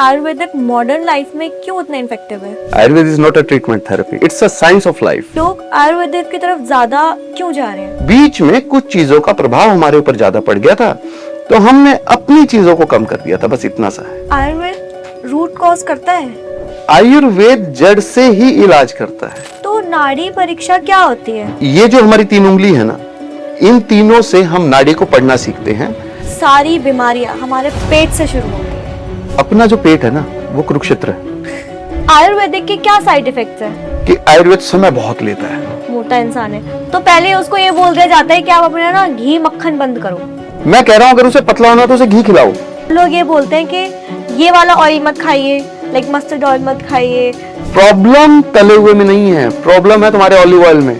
Ayurvedic modern life में क्यों उतना इफेक्टिव है? Ayurveda is not a treatment therapy, it's a science of life. लोग आयुर्वेदिक की तरफ ज्यादा क्यों जा रहे हैं? बीच में कुछ चीजों का प्रभाव हमारे ऊपर ज्यादा पड़ गया था, तो हमने अपनी चीजों को कम कर दिया था, बस इतना सा है। आयुर्वेद रूट कॉज करता है? आयुर्वेद जड़ से ही इलाज करता है। तो नाड़ी परीक्षा क्या होती है? ये जो हमारी 3 उंगली है ना, इन तीनों से हम नाड़ी को पढ़ना सीखते हैं। सारी बीमारियां हमारे पेट से शुरू होती है। अपना जो पेट है ना, वो कुरुक्षेत्र है। आयुर्वेदिक के क्या साइड इफेक्ट्स हैं? कि आयुर्वेद समय बहुत लेता है। मोटा इंसान है तो पहले उसको ये बोल दिया जाता है कि आप अपना ना घी मक्खन बंद करो। मैं कह रहा हूँ अगर उसे पतला होना तो उसे घी खिलाओ। लोग ये बोलते हैं कि ये वाला ऑयल मत खाइए, लाइक मस्टर्ड ऑयल मत खाइए। प्रॉब्लम तले हुए में नहीं है, प्रॉब्लम है तुम्हारे ऑलिव ऑयल में।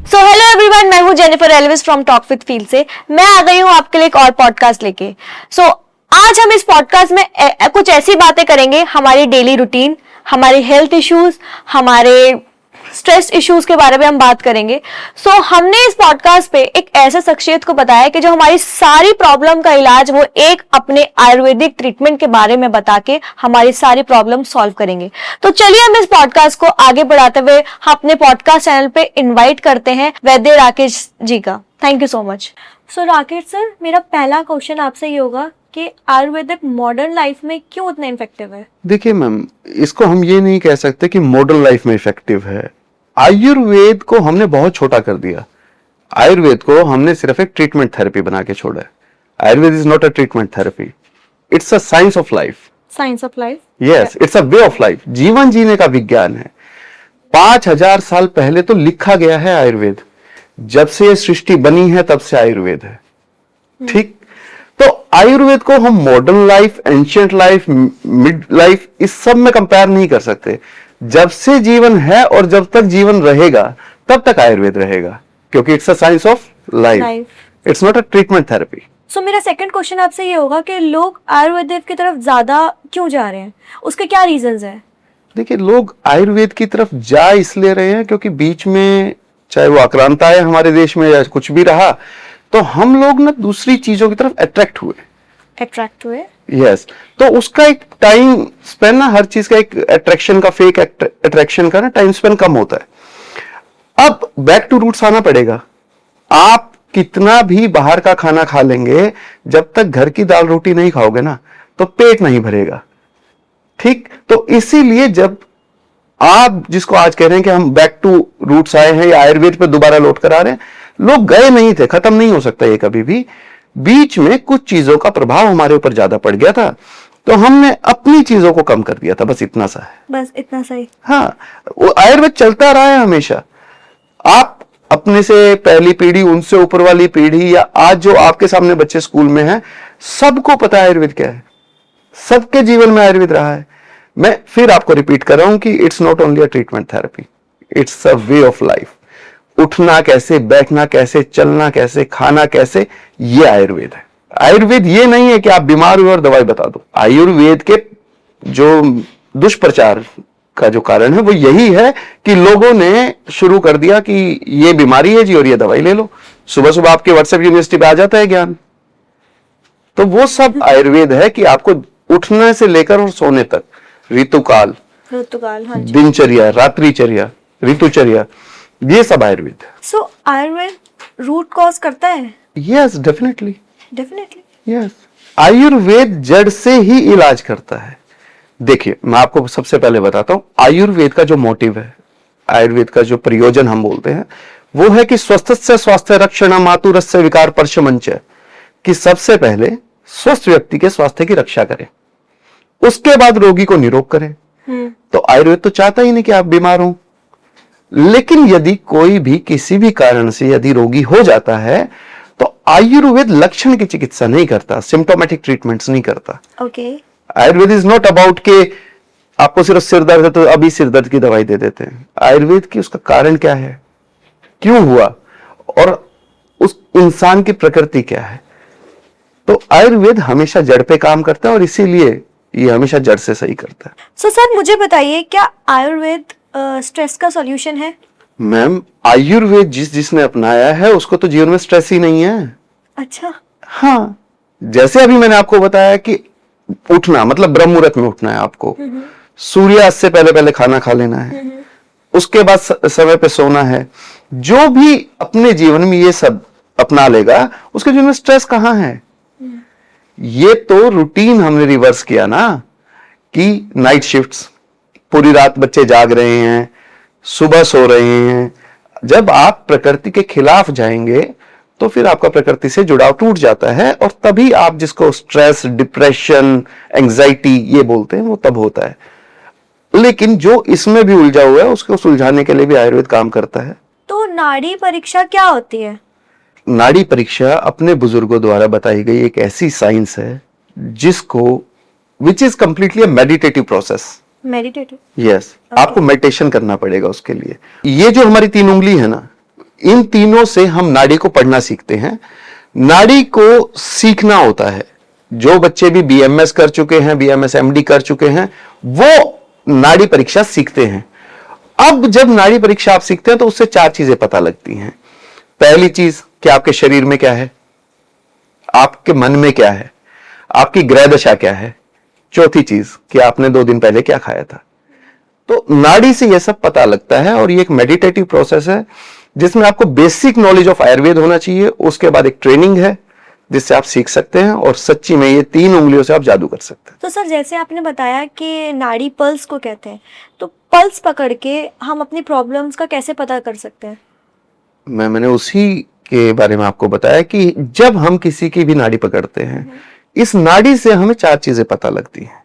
सो हेलो एवरीवन, मैं हूँ Jennifer Elvis from talk with feel से। मैं आ गई हूँ आपके लिए एक और पॉडकास्ट लेके। आज हम इस पॉडकास्ट में कुछ ऐसी बातें करेंगे, हमारी डेली रूटीन, हमारे हेल्थ इश्यूज, हमारे स्ट्रेस इश्यूज के बारे में हम बात करेंगे। हमने इस पॉडकास्ट पे एक ऐसे शख्सियत को बताया कि जो हमारी सारी प्रॉब्लम का इलाज वो एक अपने आयुर्वेदिक ट्रीटमेंट के बारे में बता के हमारी सारी प्रॉब्लम सॉल्व करेंगे। तो चलिए हम इस पॉडकास्ट को आगे बढ़ाते हुए अपने पॉडकास्ट चैनल पे इन्वाइट करते हैं वैद्य राकेश जी का। Thank you so much. Rakesh sir, मेरा पहला क्वेश्चन आपसे ये होगा कि आयुर्वेदिक मॉडर्न लाइफ में क्यों उतना इफेक्टिव है? देखिए मैम, इसको हम ये नहीं कह सकते कि मॉडर्न लाइफ में इफेक्टिव है। आयुर्वेद को हमने बहुत छोटा कर दिया। आयुर्वेद को हमने सिर्फ एक ट्रीटमेंट थेरेपी बना के छोड़ा है। Ayurveda is not a treatment therapy, it's a science of life. Science of life? Yes, it's a way of life. जीवन जीने का विज्ञान है। 5000 साल पहले तो लिखा गया है आयुर्वेद। जब से ये सृष्टि बनी है तब से आयुर्वेद है। ठीक, तो आयुर्वेद को हम modern life, ancient life, mid life, इस सब में कंपेयर नहीं कर सकते। जब से जीवन है और जब तक जीवन रहेगा तब तक आयुर्वेद रहेगा, क्योंकि it's a science of life, it's not a treatment therapy. मेरा सेकंड क्वेश्चन आपसे ये होगा कि लोग आयुर्वेद की तरफ ज्यादा क्यों जा रहे हैं? उसके क्या रीजंस हैं? देखिए, लोग आयुर्वेद की तरफ जा इसलिए रहे हैं क्योंकि बीच में चाहे वो आक्रांता है हमारे देश में या कुछ भी रहा, तो हम लोग ना दूसरी चीजों की तरफ अट्रैक्ट हुए। यस, तो उसका एक टाइम स्पेन ना, हर चीज का एक अट्रैक्शन का, फेक अट्रैक्शन का ना टाइम स्पेन कम होता है। अब बैक टू रूट्स आना पड़ेगा। आप कितना भी बाहर का खाना खा लेंगे, जब तक घर की दाल रोटी नहीं खाओगे ना तो पेट नहीं भरेगा। ठीक, तो इसीलिए जब आप जिसको आज कह रहे हैं कि हम बैक टू रूट्स आए हैं या आयुर्वेद पे दोबारा लौट कर आ रहे हैं, लोग गए नहीं थे, खत्म नहीं हो सकता ये कभी भी। बीच में कुछ चीजों का प्रभाव हमारे ऊपर ज्यादा पड़ गया था, तो हमने अपनी चीजों को कम कर दिया था, बस इतना सा है। बस इतना सही। हाँ, वो आयुर्वेद चलता रहा है हमेशा। आप अपने से पहली पीढ़ी, उनसे ऊपर वाली पीढ़ी, या आज जो आपके सामने बच्चे स्कूल में हैं, सबको पता है आयुर्वेद क्या है। सबके जीवन में आयुर्वेद रहा है। मैं फिर आपको रिपीट कर रहा हूं कि it's not only a treatment therapy, it's a way of life. उठना कैसे, बैठना कैसे, चलना कैसे, खाना कैसे, ये आयुर्वेद है। आयुर्वेद ये नहीं है कि आप बीमार हुए और दवाई बता दो। आयुर्वेद के जो दुष्प्रचार का जो कारण है वो यही है कि लोगों ने शुरू कर दिया कि ये बीमारी है जी और ये दवाई ले लो। सुबह सुबह आपके व्हाट्सएप यूनिवर्सिटी पे आ जाता है ज्ञान। तो वो सब आयुर्वेद है कि आपको उठने से लेकर और सोने तक, ऋतुकाल, हाँ जी, दिनचर्या, रात्रिचर्या, ऋतुचर्या, ये सब आयुर्वेद है। आयुर्वेद रूट कॉज करता है? Yes, definitely. यस, आयुर्वेद जड़ से ही इलाज करता है। देखिए, मैं आपको सबसे पहले बताता हूं, आयुर्वेद का जो मोटिव है, आयुर्वेद का जो प्रयोजन हम बोलते हैं, वो है कि स्वस्थस्य स्वास्थ्य रक्षण मातुरस्य विकार परशमंच, कि सबसे पहले स्वस्थ व्यक्ति के स्वास्थ्य की रक्षा करें, उसके बाद रोगी को निरोग करें। तो आयुर्वेद तो चाहता ही नहीं कि आप बीमार हो। लेकिन यदि कोई भी किसी भी कारण से यदि रोगी हो जाता है, तो आयुर्वेद लक्षण की चिकित्सा नहीं करता, सिम्टोमेटिक ट्रीटमेंट्स नहीं करता। आयुर्वेद इज नॉट अबाउट के आपको सिर्फ सिर दर्द है तो अभी सिर दर्द की दवाई दे देते हैं। आयुर्वेद की उसका कारण क्या है, क्यों हुआ, और उस इंसान की प्रकृति क्या है। तो आयुर्वेद हमेशा जड़ पे काम करता है और इसीलिए ये हमेशा जड़ से सही करता है। सर मुझे बताइए, क्या आयुर्वेद स्ट्रेस का सॉल्यूशन है? मैम, आयुर्वेद जिसने अपनाया है उसको तो जीवन में स्ट्रेस ही नहीं है। अच्छा। हाँ, जैसे अभी मैंने आपको बताया कि उठना मतलब ब्रह्म मुहूर्त में उठना है आपको, सूर्यास्त से पहले पहले खाना खा लेना है, उसके बाद समय पे सोना है। जो भी अपने जीवन में ये सब अपना लेगा उसके जीवन में स्ट्रेस कहाँ है? ये तो रूटीन हमने रिवर्स किया ना, कि नाइट शिफ्ट्स, पूरी रात बच्चे जाग रहे हैं, सुबह सो रहे हैं। जब आप प्रकृति के खिलाफ जाएंगे तो फिर आपका प्रकृति से जुड़ाव टूट जाता है, और तभी आप जिसको स्ट्रेस, डिप्रेशन, एंजाइटी ये बोलते हैं वो तब होता है। लेकिन जो इसमें भी उलझा हुआ है उसको सुलझाने के लिए भी आयुर्वेद काम करता है। तो नाड़ी परीक्षा क्या होती है? नाड़ी परीक्षा अपने बुजुर्गों द्वारा बताई गई एक ऐसी साइंस है जिसको which is completely meditative process. Meditative? Yes, आपको मेडिटेशन करना पड़ेगा उसके लिए। ये जो हमारी 3 उंगली है ना, इन तीनों से हम नाड़ी को पढ़ना सीखते हैं। नाड़ी को सीखना होता है, जो बच्चे भी बीएमएस कर चुके हैं, बीएमएस एमडी कर चुके हैं, वो नाड़ी परीक्षा सीखते हैं। अब जब नाड़ी परीक्षा आप सीखते हैं तो उससे 4 चीजें पता लगती हैं। पहली चीज कि आपके शरीर में क्या है, आपके मन में क्या है, आपकी ग्रह दशा क्या है। चौथी चीज कि आपने 2 दिन पहले क्या खाया था। तो नाड़ी से यह सब पता लगता है, और ये एक मेडिटेटिव प्रोसेस है जिसमें आपको बेसिक नॉलेज ऑफ आयुर्वेद होना चाहिए। उसके बाद एक ट्रेनिंग है जिससे आप सीख सकते हैं, और सच्ची में ये 3 उंगलियों से आप जादू कर सकते हैं। तो सर, जैसे आपने बताया कि नाड़ी पल्स को कहते हैं, तो पल्स पकड़ के हम अपनी प्रॉब्लम्स का कैसे पता कर सकते हैं? मैंने उसी के बारे में आपको बताया कि जब हम किसी की भी नाड़ी पकड़ते हैं, इस नाड़ी से हमें 4 चीजें पता लगती हैं।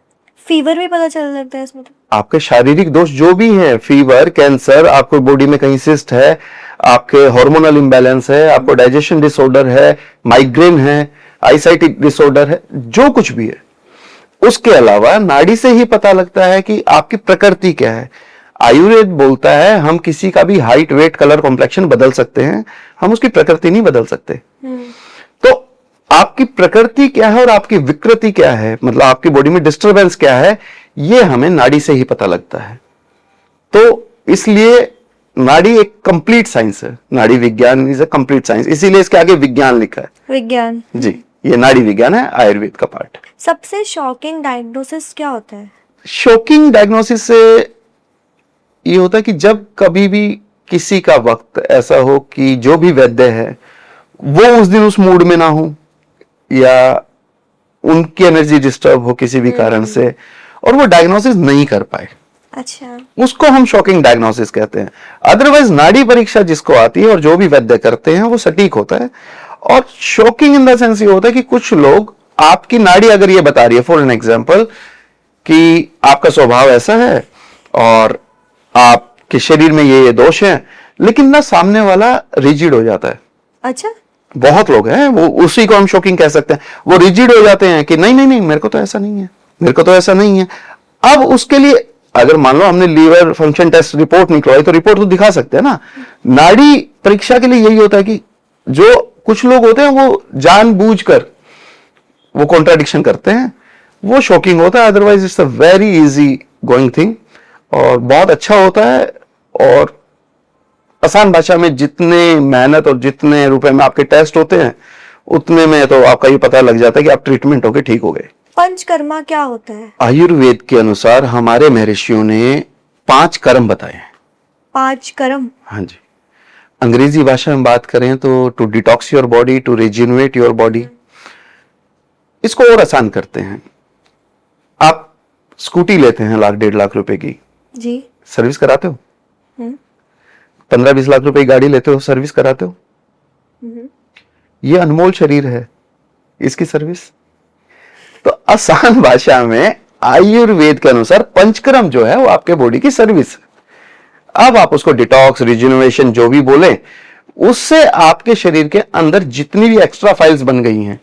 फीवर भी पता चल लगता है इसमें? तो आपके शारीरिक दोष जो भी हैं, फीवर, कैंसर, आपको बॉडी में कहीं सिस्ट है, आपके हार्मोनल इंबैलेंस है, आपको डाइजेशन डिसऑर्डर है, माइग्रेन है, आईसाइट डिसऑर्डर है, जो कुछ भी है। उसके अलावा नाड़ी से ही पता लगता है कि आपकी प्रकृति क्या है। आयुर्वेद बोलता है हम किसी का भी हाइट, वेट, कलर, कॉम्प्लेक्शन बदल सकते हैं, हम उसकी प्रकृति नहीं बदल सकते। तो आपकी प्रकृति क्या है और आपकी विकृति क्या है, मतलब आपकी बॉडी में डिस्टरबेंस क्या है, ये हमें नाड़ी से ही पता लगता है। तो इसलिए नाड़ी एक कंप्लीट साइंस है। नाड़ी विज्ञान इज अ कंप्लीट साइंस, इसीलिए इसके आगे विज्ञान लिखा है। विज्ञान? जी, ये नाड़ी विज्ञान है, आयुर्वेद का पार्ट। सबसे शॉकिंग डायग्नोसिस क्या होता है? शॉकिंग डायग्नोसिस से ये होता है कि जब कभी भी किसी का वक्त ऐसा हो कि जो भी वैद्य है वो उस दिन उस मूड में ना हो, या उनकी एनर्जी डिस्टर्ब हो किसी भी कारण से, और वो डायग्नोसिस नहीं कर पाए, अच्छा, उसको हम शॉकिंग डायग्नोसिस कहते हैं। अदरवाइज नाड़ी परीक्षा जिसको आती है और जो भी वैद्य करते हैं वो सटीक होता है। और शॉकिंग इन द सेंस ये होता है कि कुछ लोग, आपकी नाड़ी अगर ये बता रही है फॉर एन एग्जांपल कि आपका स्वभाव ऐसा है और आपके शरीर में ये दोष है, लेकिन ना सामने वाला रिजिड हो जाता है। अच्छा, बहुत लोग हैं, वो उसी को हम शॉकिंग कह सकते हैं। वो रिजिड हो जाते हैं कि नहीं नहीं नहीं, मेरे को तो ऐसा नहीं है, मेरे को तो ऐसा नहीं है। अब उसके लिए अगर मान लो हमने लीवर फंक्शन टेस्ट रिपोर्ट निकलवाई तो रिपोर्ट तो दिखा सकते हैं ना। नाड़ी परीक्षा के लिए यही होता है कि जो कुछ लोग होते हैं वो जानबूझकर वो कॉन्ट्राडिक्शन करते हैं, वो शॉकिंग होता है। Otherwise it's a very easy going thing, और बहुत अच्छा होता है। और आसान भाषा में जितने मेहनत और जितने रुपए में आपके टेस्ट होते हैं, उतने में तो आपका ये पता लग जाता है कि आप ट्रीटमेंट होके ठीक हो गए। पंचकर्मा क्या होता है? आयुर्वेद के अनुसार हमारे महर्षियों ने 5 कर्म बताए हैं। 5 कर्म? हाँ जी। अंग्रेजी भाषा में बात करें तो to detox your body, to rejuvenate your body. इसको और आसान करते हैं, आप स्कूटी लेते हैं 1 लाख 1.5 लाख रुपए की, जी, सर्विस कराते हो। 15-20 लाख रुपए की गाड़ी लेते हो, सर्विस कराते हो। ये अनमोल शरीर है, इसकी सर्विस। तो आसान भाषा में आयुर्वेद के अनुसार पंचकर्म जो है वो आपके बॉडी की सर्विस है। अब आप उसको डिटॉक्स, रिज्यूनेशन जो भी बोले, उससे आपके शरीर के अंदर जितनी भी एक्स्ट्रा फाइल्स बन गई हैं,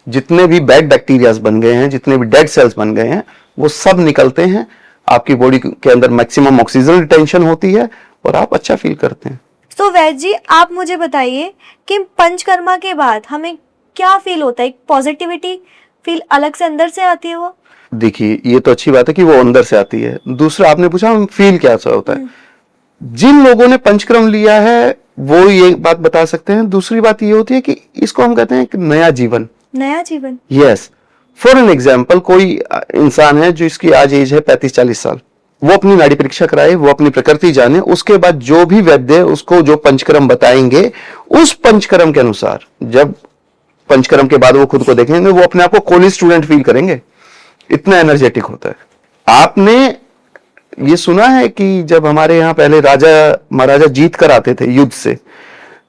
जितने भी बैड बैक्टीरियाज बन गए हैं, जितने भी डेड सेल्स बन गए हैं, वो सब निकलते हैं। आपकी बॉडी के अंदर मैक्सिमम ऑक्सीजन रिटेंशन होती है और आप अच्छा फील करते हैं। तो वैद्य जी, आप मुझे बताइए कि पंचकर्मा के बाद हमें क्या फील होता है? पॉजिटिविटी फील अलग से अंदर से आती है? वो देखिए, ये तो अच्छी बात है कि वो अंदर से आती है। दूसरा आपने पूछा फील क्या सा होता है। जिन लोगों ने पंचकर्म लिया है वो ये बात बता सकते हैं। दूसरी बात ये होती है कि इसको हम कहते हैं एक नया जीवन। नया जीवन। यस, फॉर एन एग्जाम्पल, कोई इंसान है जो इसकी आज एज है 35-40 साल, वो अपनी नाड़ी परीक्षा कराए, वो अपनी प्रकृति जाने, उसके बाद जो भी वैद्य उसको जो पंचकर्म बताएंगे, उस पंचकर्म के अनुसार, जब पंचकर्म के बाद वो खुद को देखेंगे, वो अपने आप को कॉलेज स्टूडेंट फील करेंगे, इतना एनर्जेटिक होता है। आपने ये सुना है कि जब हमारे यहाँ पहले राजा महाराजा जीत कर आते थे युद्ध से,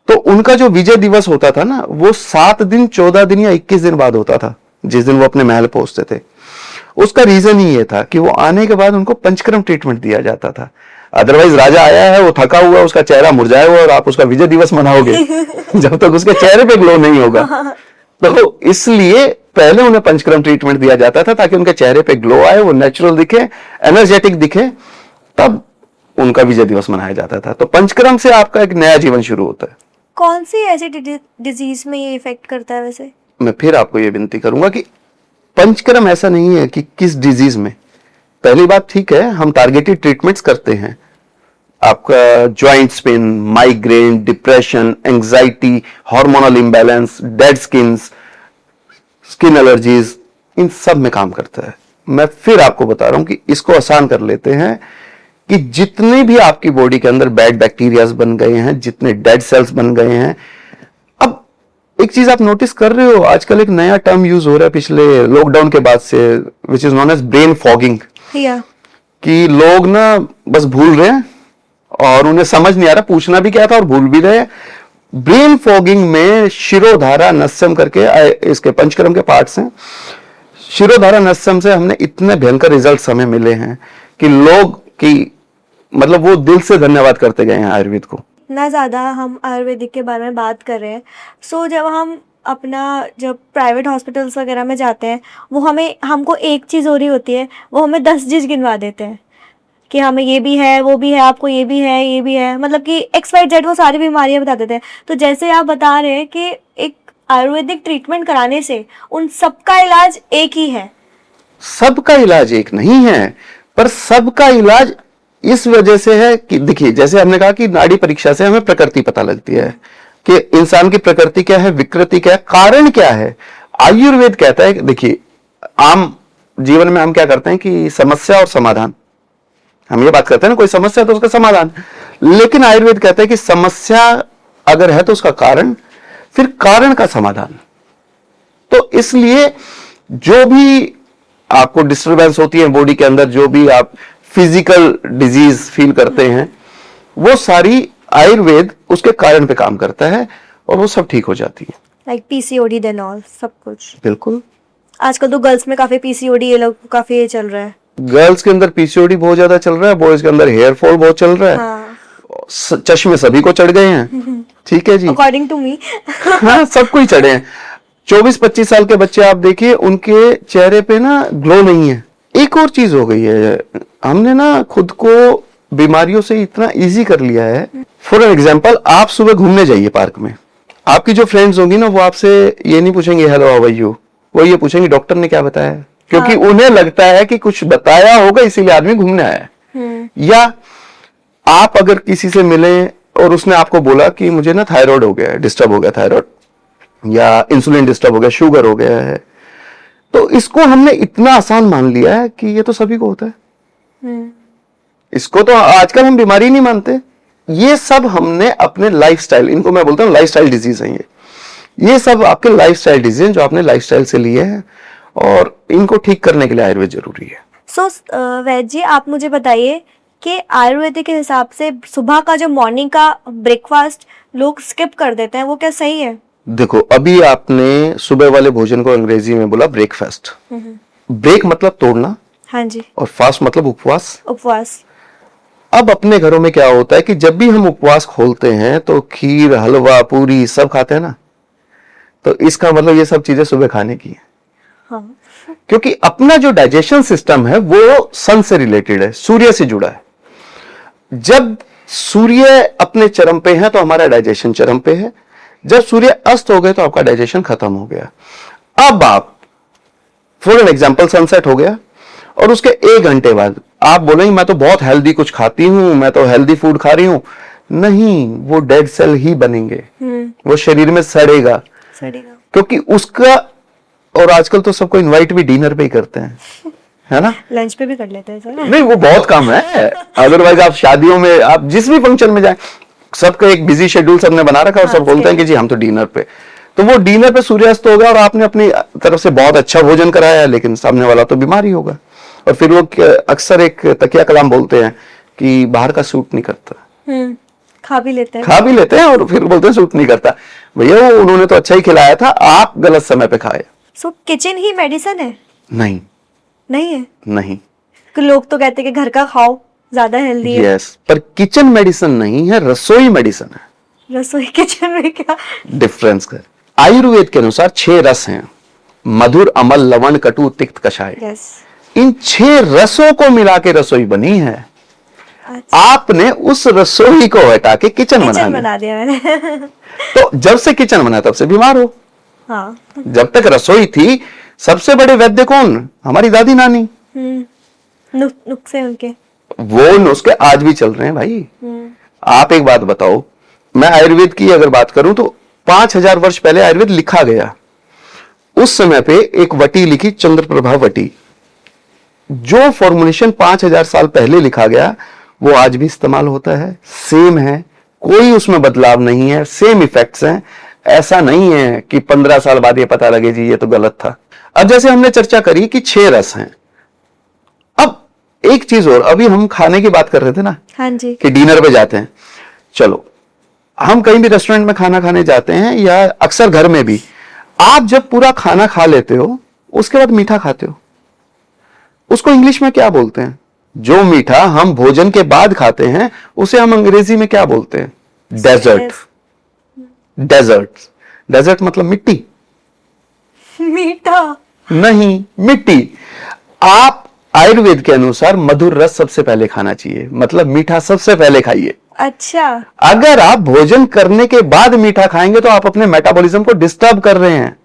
तो उनका जो विजय दिवस होता था ना, वो 7 दिन, 14 दिन या 21 दिन बाद होता था, जिस दिन वो अपने महल पहुंचते थे। उसका रीजन ही ये था कि वो आने के बाद उनको पंचकर्म ट्रीटमेंट दिया जाता था। अदरवाइज राजा आया है, वो थका हुआ, उसका चेहरा मुरझाया हुआ, और आप उसका विजय दिवस मनाओगे जब तक उसके चेहरे पे ग्लो नहीं होगा। तो इसलिए पहले उन्हें पंचकर्म ट्रीटमेंट दिया जाता था, ताकि उनके चेहरे पे ग्लो आए, वो नेचुरल दिखे, एनर्जेटिक दिखे, तब उनका विजय दिवस मनाया जाता था। तो पंचकर्म से आपका एक नया जीवन शुरू होता है। कौन सी ऐसी डिजीज में ये इफेक्ट करता है वैसे? मैं फिर आपको ये विनती करूंगा कि पंचकर्म ऐसा नहीं है कि किस डिजीज में। पहली बात, ठीक है, हम टारगेटेड ट्रीटमेंट्स करते हैं। आपका joints pain, migraine, depression, anxiety, hormonal imbalance, dead skin allergies, इन सब में काम करता है। मैं फिर आपको बता रहा हूं कि इसको आसान कर लेते हैं कि जितने भी आपकी बॉडी के अंदर बैड बैक्टीरियाज बन गए हैं, जितने डेड सेल्स बन गए हैं। अब एक चीज आप नोटिस कर रहे हो, आजकल एक नया टर्म यूज हो रहा है पिछले लॉकडाउन के बाद से, which is known as brain fogging. कि लोग ना बस भूल रहे हैं और उन्हें समझ नहीं आ रहा पूछना भी क्या था, और भूल भी रहे। ब्रेन फॉगिंग में शिरोधारा नस्यम करके इसके पंचकर्म के पार्ट्स हैं। शिरोधारा नस्यम से हमने इतने भयंकर रिजल्ट्स हमें मिले हैं कि लोग की मतलब वो दिल से धन्यवाद करते गए हैं आयुर्वेद को। इतना ज़्यादा हम आयुर्वेदिक के बारे में बात कर रहे हैं, जब हम जब प्राइवेट हॉस्पिटल्स वगैरह में जाते हैं, वो हमको एक चीज़ हो रही होती है, वो हमें 10 चीज़ गिनवा देते हैं कि हमें ये भी है, वो भी है, आपको ये भी है, ये भी है, मतलब कि XYZ वो सारी बीमारियां बता देते हैं। तो जैसे आप बता रहे हैं कि एक आयुर्वेदिक ट्रीटमेंट कराने से उन सबका इलाज एक ही है। सबका इलाज एक नहीं है, पर सबका इलाज इस वजह से है कि देखिए, जैसे हमने कहा कि नाड़ी परीक्षा से हमें प्रकृति पता लगती है कि इंसान की प्रकृति क्या है, विकृति क्या है, कारण क्या है। आयुर्वेद कहता है कि देखिए, आम जीवन में हम क्या करते हैं कि समस्या और समाधान, हम ये बात करते हैं ना, कोई समस्या तो उसका समाधान। लेकिन आयुर्वेद कहता है कि समस्या अगर है तो उसका कारण, फिर कारण का समाधान। तो इसलिए जो भी आपको डिस्टरबेंस होती है बॉडी के अंदर, जो भी आप फिजिकल डिजीज फील करते हैं, वो सारी आयुर्वेद उसके कारण पे काम करता है और वो सब ठीक हो जाती है। लाइक PCOD देन ऑल, सब कुछ। बिल्कुल। आजकल तो गर्ल्स में काफी PCOD ये लोग काफी ये चल रहा है। गर्ल्स के अंदर PCOD बहुत ज्यादा चल रहा है, बॉयज के अंदर हेयर फॉल बहुत चल रहा है। हाँ। चश्मे सभी को चढ़ गए हैं। ठीक है जी, अकॉर्डिंग टू मी। हाँ, सबको ही चढ़े हैं। 24-25 साल के बच्चे आप देखिए, उनके चेहरे पे ना ग्लो नहीं है। एक और चीज हो गई है, हमने ना खुद को बीमारियों से इतना इजी कर लिया है। फॉर एन एग्जाम्पल, आप सुबह घूमने जाइए पार्क में, आपकी जो फ्रेंड्स होंगी ना, वो आपसे ये नहीं पूछेंगे हेलो हाउ आर यू, वो ये पूछेंगे डॉक्टर ने क्या बताया, क्योंकि उन्हें लगता है कि कुछ बताया होगा इसीलिए आदमी घूमने आया है। या आप अगर किसी से मिले और उसने आपको बोला कि मुझे ना थायराइड हो गया है, डिस्टर्ब हो गया थायराइड, या इंसुलिन डिस्टर्ब हो गया, शुगर हो गया है, तो इसको हमने इतना आसान मान लिया है कि ये तो सभी को होता है। इसको तो आजकल हम बीमारी नहीं मानते। ये सब हमने अपने लाइफस्टाइल, इनको मैं बोलता हूँ लाइफस्टाइल डिजीज है ये सब आपके लाइफस्टाइल डिजीज जो आपने लाइफस्टाइल से लिए हैं, और इनको ठीक करने के लिए आयुर्वेद जरूरी है। वैद्य जी, आप मुझे बताइए कि आयुर्वेद के हिसाब से सुबह का जो मॉर्निंग का ब्रेकफास्ट लोग स्किप कर देते हैं, वो क्या सही है? देखो, अभी आपने सुबह वाले भोजन को अंग्रेजी में बोला ब्रेकफास्ट। ब्रेक मतलब तोड़ना, हाँ जी, और फास्ट मतलब उपवास। उपवास। अब अपने घरों में क्या होता है कि जब भी हम उपवास खोलते हैं तो खीर, हलवा, पूरी सब खाते हैं ना, तो इसका मतलब ये सब चीजें सुबह खाने की है। हाँ। क्योंकि अपना जो डाइजेशन सिस्टम है वो सन से रिलेटेड है, सूर्य से जुड़ा है। जब सूर्य अपने चरम पे है तो हमारा डाइजेशन चरम पे है, जब सूर्य अस्त हो गए तो आपका डाइजेशन खत्म हो गया। अब आप फॉर एन एग्जांपल सनसेट हो गया और उसके 1 घंटे बाद आप बोलेंगे मैं तो बहुत हेल्दी कुछ खाती हूं, मैं तो हेल्दी फूड खा रही हूं, नहीं, वो डेड सेल ही बनेंगे, वो शरीर में सड़ेगा क्योंकि उसका। और आजकल तो सबको इनवाइट भी डिनर पे ही करते हैं, है ना, लंच पे भी कर लेते हैं सर। नहीं वो बहुत कम है, अदरवाइज आप शादियों में, आप जिस भी फंक्शन में जाएं, सबका एक बिजी शेड्यूल सबने बना रखा है और सब बोलते हैं कि जी हम तो डिनर पे। तो वो डिनर पे सूर्यास्त होगा और आपने अपनी तरफ से बहुत अच्छा भोजन कराया है, लेकिन सामने वाला तो बीमार ही होगा। और फिर वो अक्सर एक तकिया कलाम बोलते हैं कि बाहर का सूट नहीं करता, खा भी लेते हैं और फिर बोलते हैं सूट नहीं करता। भैया वो उन्होंने तो अच्छा ही खिलाया था, आप गलत समय पे खाए। सो किचन ही मेडिसिन है? नहीं है नहीं, कि लोग तो कहते हैं कि घर का खाओ ज्यादा हेल्दी है। यस, पर किचन मेडिसिन नहीं है, रसोई मेडिसिन है। रसोई किचन में क्या डिफरेंस कर। आयुर्वेद के अनुसार 6 रस हैं, मधुर, अमल, लवण, कटु, तिक्त, कषाय। इन 6 रसों को मिला के रसोई बनी है। अच्छा। आपने उस रसोई को हटा के किचन बना दिया मैंने। तो जब से किचन बना तब से बीमार हो। हाँ। जब तक रसोई थी, सबसे बड़े वैद्य कौन? हमारी दादी नानी। नुस्खे उनके, वो नुस्खे आज भी चल रहे हैं भाई। आप एक बात बताओ, मैं आयुर्वेद की अगर बात करूं तो 5000 वर्ष पहले आयुर्वेद लिखा गया। उस समय पे एक वटी लिखी, चंद्रप्रभा वटी। जो फॉर्मुलेशन 5000 साल पहले लिखा गया वो आज भी इस्तेमाल होता है, सेम है, कोई उसमें बदलाव नहीं है, सेम इफेक्ट्स हैं। ऐसा नहीं है कि 15 साल बाद ये पता लगे जी ये तो गलत था। अब जैसे हमने चर्चा करी कि 6 रस हैं, अब एक चीज और, अभी हम खाने की बात कर रहे थे ना, हाँ जी, कि डिनर पे जाते हैं। चलो, हम कहीं भी रेस्टोरेंट में खाना खाने जाते हैं या अक्सर घर में भी, आप जब पूरा खाना खा लेते हो उसके बाद मीठा खाते हो, उसको इंग्लिश में क्या बोलते हैं? जो मीठा हम भोजन के बाद खाते हैं उसे हम अंग्रेजी में क्या बोलते हैं? डेजर्ट। डेजर्ट मतलब मिट्टी। मीठा नहीं, मिट्टी। आप आयुर्वेद के अनुसार मधुर रस सबसे पहले खाना चाहिए, मतलब मीठा सबसे पहले खाइए। अच्छा। अगर आप भोजन करने के बाद मीठा खाएंगे तो आप अपने मेटाबॉलिज्म को डिस्टर्ब कर रहे हैं,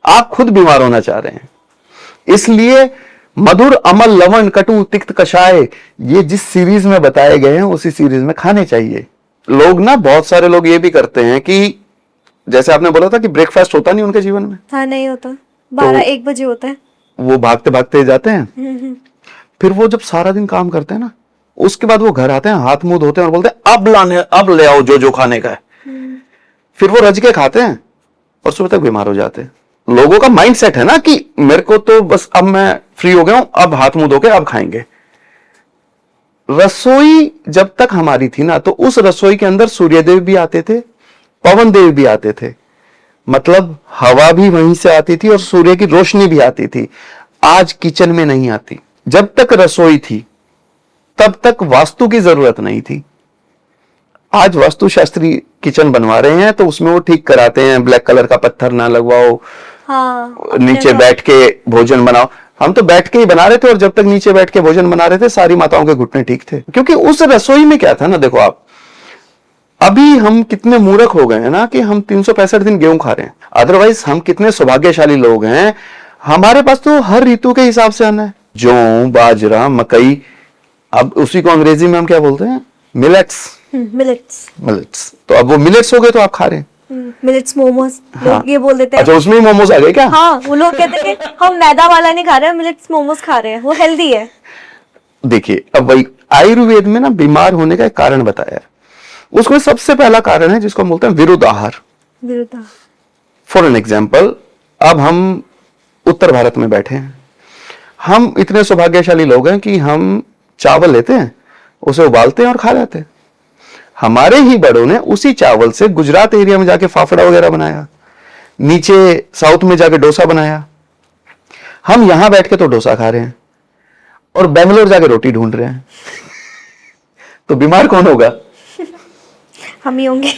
आप खुद बीमार होना चाह रहे हैं। इसलिए मधुर, अमल, लवण, कटु, तिक्त, कषाय, ये जिस सीरीज में बताए गए हैं उसी सीरीज में खाने चाहिए। लोग ना, बहुत सारे लोग ये भी करते हैं कि जैसे आपने बोला था कि ब्रेकफास्ट होता नहीं उनके जीवन में। हाँ, नहीं होता, 12-1 बजे होता है। वो भागते भागते जाते हैं, फिर वो जब सारा दिन काम करते हैं ना, उसके बाद वो घर आते हैं, हाथ मुंह धोते हैं और बोलते हैं अब ले आओ जो जो खाने का है। फिर वो रज के खाते हैं और सुबह तक बीमार हो जाते हैं। लोगों का माइंड सेट है ना कि मेरे को तो बस अब मैं फ्री हो गया हूं, अब हाथ मुंह धो के अब खाएंगे। रसोई जब तक हमारी थी ना, तो उस रसोई के अंदर सूर्यदेव भी आते थे, पवन देव भी आते थे, मतलब हवा भी वहीं से आती थी और सूर्य की रोशनी भी आती थी। आज किचन में नहीं आती। जब तक रसोई थी तब तक वास्तु की जरूरत नहीं थी। आज वास्तुशास्त्री किचन बनवा रहे हैं तो उसमें वो ठीक कराते हैं, ब्लैक कलर का पत्थर ना लगवाओ, हाँ, नीचे बैठ के भोजन बनाओ। हम तो बैठ के ही बना रहे थे और जब तक नीचे बैठ के भोजन बना रहे थे सारी माताओं के घुटने ठीक थे, क्योंकि उस रसोई में क्या था ना, देखो आप, अभी हम कितने मूर्ख हो गए हैं ना कि हम 365 दिन गेहूं खा रहे हैं। अदरवाइज हम कितने सौभाग्यशाली लोग हैं, हमारे पास तो हर ऋतु के हिसाब से अन्न है। जौ, बाजरा, मकई, अब उसी को अंग्रेजी में हम क्या बोलते हैं? मिलेट्स। मिलेट्स। तो अब वो मिलेट्स हो गए तो आप खा रहे हैं। मिलेट्स मोमोज, लोग ये बोल देते हैं। अच्छा, उसमें मोमोज आ गए क्या? हाँ, वो लोग कहते हैं हम मैदा वाला नहीं खा रहे हैं, मिलेट्स मोमोज खा रहे हैं, वो हेल्दी है। देखिए, अब वही आयुर्वेद में ना बीमार होने का एक कारण बताया है। उसमें सबसे पहला कारण है जिसको हम बोलते हैं विरुद्ध आहार। फॉर एन एग्जाम्पल, अब हम उत्तर भारत में बैठे हैं, हम इतने सौभाग्यशाली लोग हैं कि हम चावल लेते हैं, उसे उबालते हैं और खा लेते हैं। हमारे ही बड़ों ने उसी चावल से गुजरात एरिया में जाके फाफड़ा वगैरह बनाया, नीचे साउथ में जाके डोसा बनाया। हम यहां बैठ के तो डोसा खा रहे हैं और बेंगलोर जाके रोटी ढूंढ रहे हैं। तो बीमार कौन होगा? हम ही होंगे।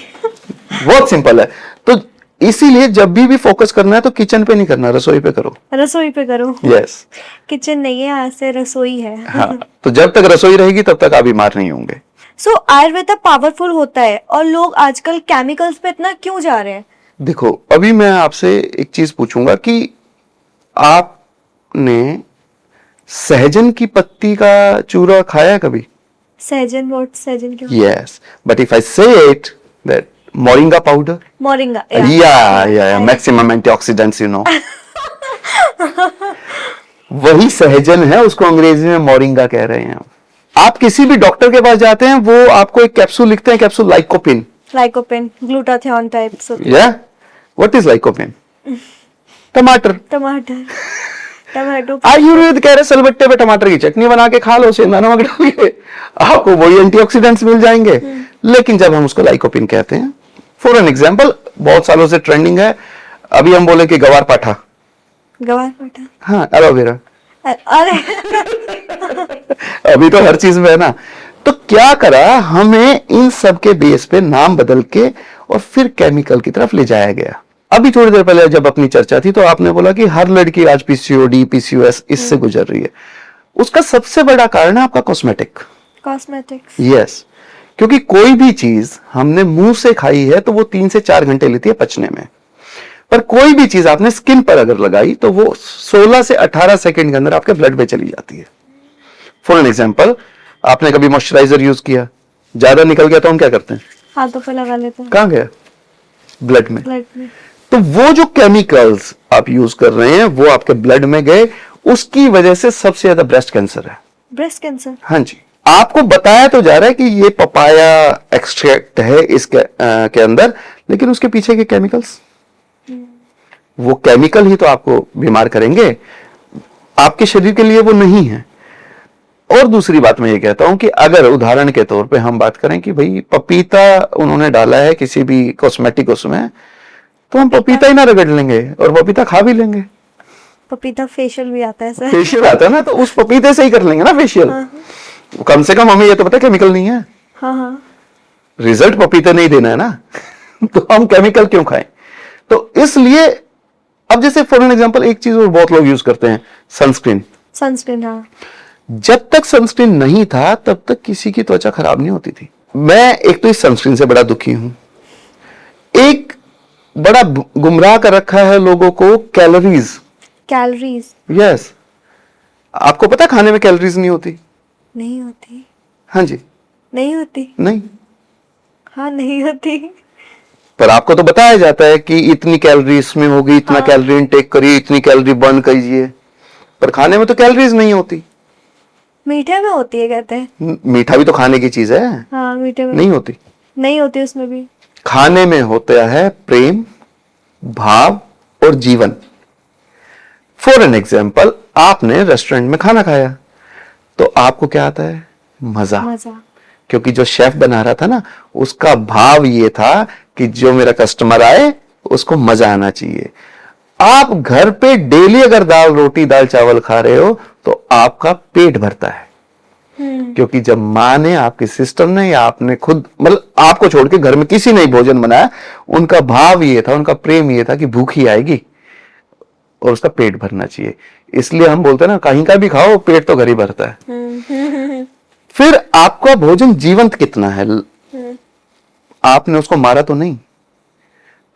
बहुत सिंपल है। तो इसीलिए जब भी फोकस करना है तो किचन पे नहीं करना, रसोई पे करो। रसोई पे करो। यस। किचन नहीं है, आज से रसोई है। हाँ, तो जब तक रसोई रहेगी तब तक आप बीमार नहीं होंगे। सो आयुर्वेद पावरफुल होता है और लोग आजकल केमिकल्स पे इतना क्यों जा रहे हैं? देखो, अभी मैं आपसे एक चीज पूछूंगा कि आपने सहजन की पत्ती का चूरा खाया कभी? सहजन, what सहजन क्यों? Yes, but if I say it that moringa powder, moringa, yeah, maximum antioxidants, you know. वही सहजन है, उसको अंग्रेजी में मोरिंगा कह रहे हैं। आप किसी भी डॉक्टर के पास जाते हैं, वो आपको एक कैप्सूल लिखते हैं, capsule lycopene. Lycopene, glutathione types होते हैं। Yeah, what is lycopene? टमाटर। टमाटर, टमाटो। आयुर्वेद कह रहे सलबट्टे पे टमाटर की चटनी बना के खा लो, सेंधा नमक डाल के, आपको वही एंटीऑक्सीडेंट्स मिल जाएंगे। लेकिन जब हम उसको लाइकोपिन कहते हैं, फॉर एन एग्जांपल, बहुत सालों से ट्रेंडिंग है, अभी हम बोले कि गवार पाठा, गवार पाठा, हाँ, एलोवेरा, अरे अभी तो हर चीज में है ना। तो क्या करा, हमें इन सब के बेस पे नाम बदल के और फिर केमिकल की तरफ ले जाया गया। अभी थोड़ी देर पहले जब अपनी चर्चा थी तो आपने बोला कि हर लड़की आज पीसीओडी, पीसीओएस इससे गुजर रही है। उसका सबसे बड़ा कारण है आपका कॉस्मेटिक। कॉस्मेटिक्स, यस, क्योंकि कोई भी चीज हमने मुंह से खाई है तो वो 3 से 4 घंटे लेती है पचने में, पर कोई भी चीज आपने स्किन पर अगर लगाई तो वो 16 से 18 सेकंड के अंदर आपके ब्लड में चली जाती है। फॉर एन एग्जांपल, आपने कभी मॉइस्चराइजर यूज किया, ज्यादा निकल गया तो हम क्या करते हैं? हाथों पे लगा लेते हैं। कहां गया? ब्लड में। ब्लड में। तो वो जो केमिकल्स आप यूज कर रहे हैं वो आपके ब्लड में गए, उसकी वजह से सबसे ज्यादा ब्रेस्ट कैंसर है। ब्रेस्ट कैंसर, हाँ जी। आपको बताया तो जा रहा है कि ये पपाया एक्सट्रैक्ट है इसके के अंदर, लेकिन उसके पीछे के केमिकल्स, वो केमिकल ही तो आपको बीमार करेंगे, आपके शरीर के लिए वो नहीं है। और दूसरी बात मैं ये कहता हूं कि अगर उदाहरण के तौर पे हम बात करें कि भाई पपीता उन्होंने डाला है किसी भी कॉस्मेटिक उसमें, तो हम पपीता ही ना रगड़ लेंगे और पपीता खा भी लेंगे। पपीता फेशियल भी आता है सर। फेशियल आता है ना, तो उस पपीते से ही कर लेंगे ना फेशियल। कम से कम हमें ये तो पता है केमिकल नहीं है। हाँ। रिजल्ट पपीते नहीं देना है ना तो हम केमिकल क्यों खाएं? तो इसलिए अब जैसे फॉर एन एग्जांपल एक चीज और बहुत लोग यूज करते हैं, सनस्क्रीन। सनस्क्रीन, हाँ। जब तक सनस्क्रीन नहीं था तब तक किसी की त्वचा खराब नहीं होती थी। मैं एक तो इस सनस्क्रीन से बड़ा दुखी हूं, एक बड़ा गुमराह कर रखा है लोगों को कैलोरीज। कैलोरीज, यस, आपको पता खाने में कैलोरीज नहीं होती? नहीं होती। हाँ जी, नहीं होती। नहीं, हाँ, नहीं होती। पर आपको तो बताया जाता है कि इतनी कैलोरी इसमें होगी, इतना कैलोरी इनटेक करिए, इतनी कैलोरी बर्न कीजिए, पर खाने में तो कैलोरीज नहीं होती। मीठे में होती है कहते हैं। मीठा भी तो खाने की चीज है। हाँ, मीठे में नहीं होती। नहीं होती उसमें भी। खाने में होता है प्रेम, भाव और जीवन। फॉर एन एग्जाम्पल, आपने रेस्टोरेंट में खाना खाया तो आपको क्या आता है? मजा। क्योंकि जो शेफ बना रहा था ना, उसका भाव ये था कि जो मेरा कस्टमर आए उसको मजा आना चाहिए। आप घर पे डेली अगर दाल रोटी दाल चावल खा रहे हो तो आपका पेट भरता है, क्योंकि जब माँ ने, आपके सिस्टर ने या आपने खुद, मतलब आपको छोड़ के घर में किसी ने भोजन बनाया, उनका भाव ये था, उनका प्रेम ये था कि भूख ही आएगी और उसका पेट भरना चाहिए। इसलिए हम बोलते हैं ना, कहीं का भी खाओ पेट तो घर ही भरता है। फिर आपका भोजन जीवंत कितना है, आपने उसको मारा तो नहीं।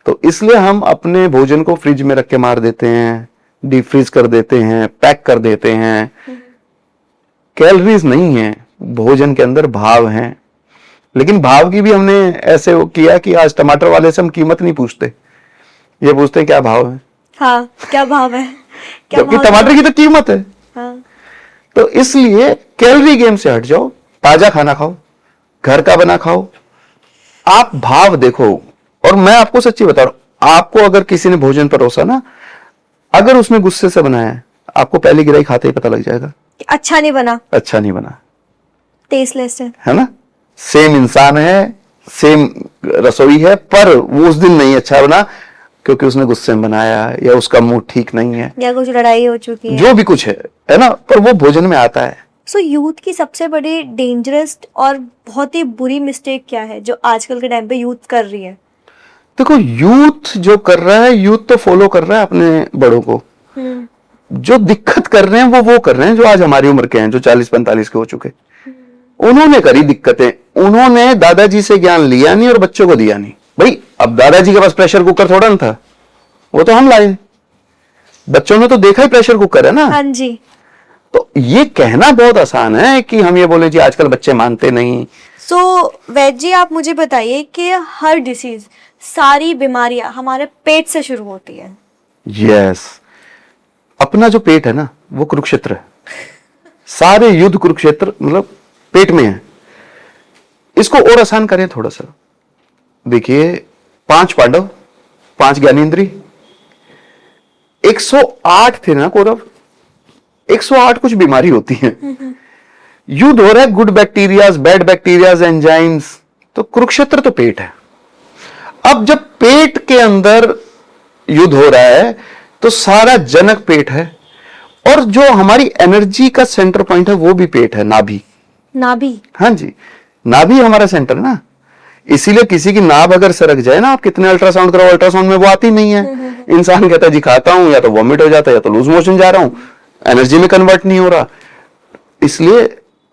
तो इसलिए हम अपने भोजन को फ्रिज में रख के मार देते हैं, डीप फ्रीज कर देते हैं, पैक कर देते हैं। कैलोरीज नहीं है, भोजन के अंदर भाव हैं। लेकिन भाव की भी हमने ऐसे किया कि आज टमाटर वाले से हम कीमत नहीं पूछते, ये पूछते हैं क्या भाव है। हाँ, क्या भाव है, क्योंकि टमाटर की तो कीमत है। हाँ। तो इसलिए कैलोरी गेम से हट जाओ, ताजा खाना खाओ, घर का बना खाओ, आप भाव देखो। और मैं आपको सच्ची बता रहा हूं, आपको अगर किसी ने भोजन परोसा ना, अगर उसने गुस्से से बनाया है, आपको पहली गिराई खाते ही पता लग जाएगा अच्छा नहीं बना, अच्छा नहीं बना, टेस्टलेस है ना। सेम इंसान है, सेम रसोई है, पर वो उस दिन नहीं अच्छा बना क्योंकि उसने गुस्से में बनाया, या उसका मूड ठीक नहीं है, या कुछ लड़ाई हो चुकी है, जो भी कुछ है ना, पर वो भोजन में आता है। सो यूथ की सबसे बड़ी डेंजरस और बहुत ही बुरी मिस्टेक क्या है जो आजकल के टाइम पे यूथ कर रही है? देखो, यूथ जो कर रहा है, यूथ तो फॉलो कर रहा है अपने बड़ों को। जो दिक्कत कर रहे हैं वो कर रहे हैं जो आज हमारी उम्र के हैं, जो 40-45 के हो चुके। उन्होंने करी दिक्कतें, उन्होंने दादाजी से ज्ञान लिया नहीं और बच्चों को दिया नहीं। भाई, अब दादाजी के पास प्रेशर कुकर थोड़ा ना था, वो तो हम लाए। बच्चों ने तो देखा ही प्रेशर कुकर है ना। हाँ जी। तो ये कहना बहुत आसान है कि हम ये बोले जी आजकल बच्चे मानते नहीं। सो वैद जी, आप मुझे बताइए कि हर डिसीज, सारी बीमारियां हमारे पेट से शुरू होती है। यस, अपना जो पेट है ना वो कुरुक्षेत्र है। सारे युद्ध कुरुक्षेत्र मतलब पेट में है। इसको और आसान करें थोड़ा सा, देखिए 5 पांडव, 5 ज्ञानेंद्री, 108 थे ना कौरव, 108 कुछ बीमारी होती है। युद्ध हो रहा है good bacterias, bad bacterias, enzymes, तो कुरुक्षेत्र तो पेट है। अब जब पेट के अंदर युद्ध हो रहा है तो सारा जनक पेट है, और जो हमारी एनर्जी का सेंटर पॉइंट है वो भी पेट है, नाभि। नाभि? हाँ जी, नाभि हमारा सेंटर है ना। इसीलिए किसी की नाभ अगर सरक जाए ना, आप कितने अल्ट्रासाउंड कराओ, अल्ट्रासाउंड में वो आती नहीं है। इंसान कहता है जी खाता हूं, या तो वॉमिट हो जाता है या तो लूज मोशन जा रहा हूं, एनर्जी में कन्वर्ट नहीं हो रहा। इसलिए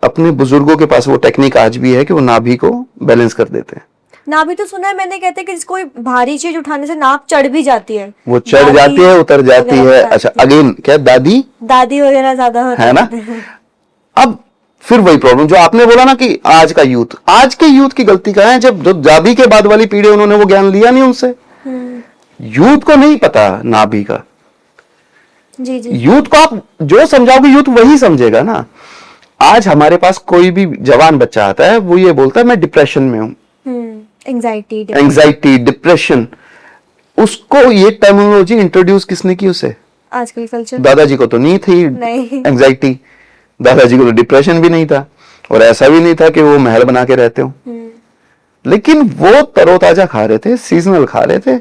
अपने बुजुर्गों के पास वो टेक्निक आज भी है कि वो नाभि को बैलेंस कर देते हैं। नाभि तो सुना है मैंने, कहते हैं कि कोई भारी चीज उठाने से नाभ चढ़ भी जाती है। वो चढ़ जाती है, उतर जाती है। अच्छा, अगेन क्या दादी वगैरह ज्यादा होता है ना। अब फिर वही प्रॉब्लम जो आपने बोला ना कि आज का यूथ, आज के यूथ की गलती क्या है, जब जो दादी के बाद वाली पीढ़ी उन्होंने वो ज्ञान लिया नहीं उनसे। यूथ को नहीं पता नाभि का। जी जी। यूथ को आप जो समझाओगे यूथ वही समझेगा ना। आज हमारे पास कोई भी जवान बच्चा आता है, वो ये बोलता है मैं डिप्रेशन में हूं, एंजाइटी, डिप्रेशन। उसको ये टर्मिनोलॉजी इंट्रोड्यूस किसने की उसे? आजकल कल्चर। दादाजी को तो नहीं थी एंजाइटी, दादाजी को तो डिप्रेशन भी नहीं था, और ऐसा भी नहीं था कि वो महल बना के रहते हो। लेकिन वो तरोताजा खा रहे थे, सीजनल खा रहे थे,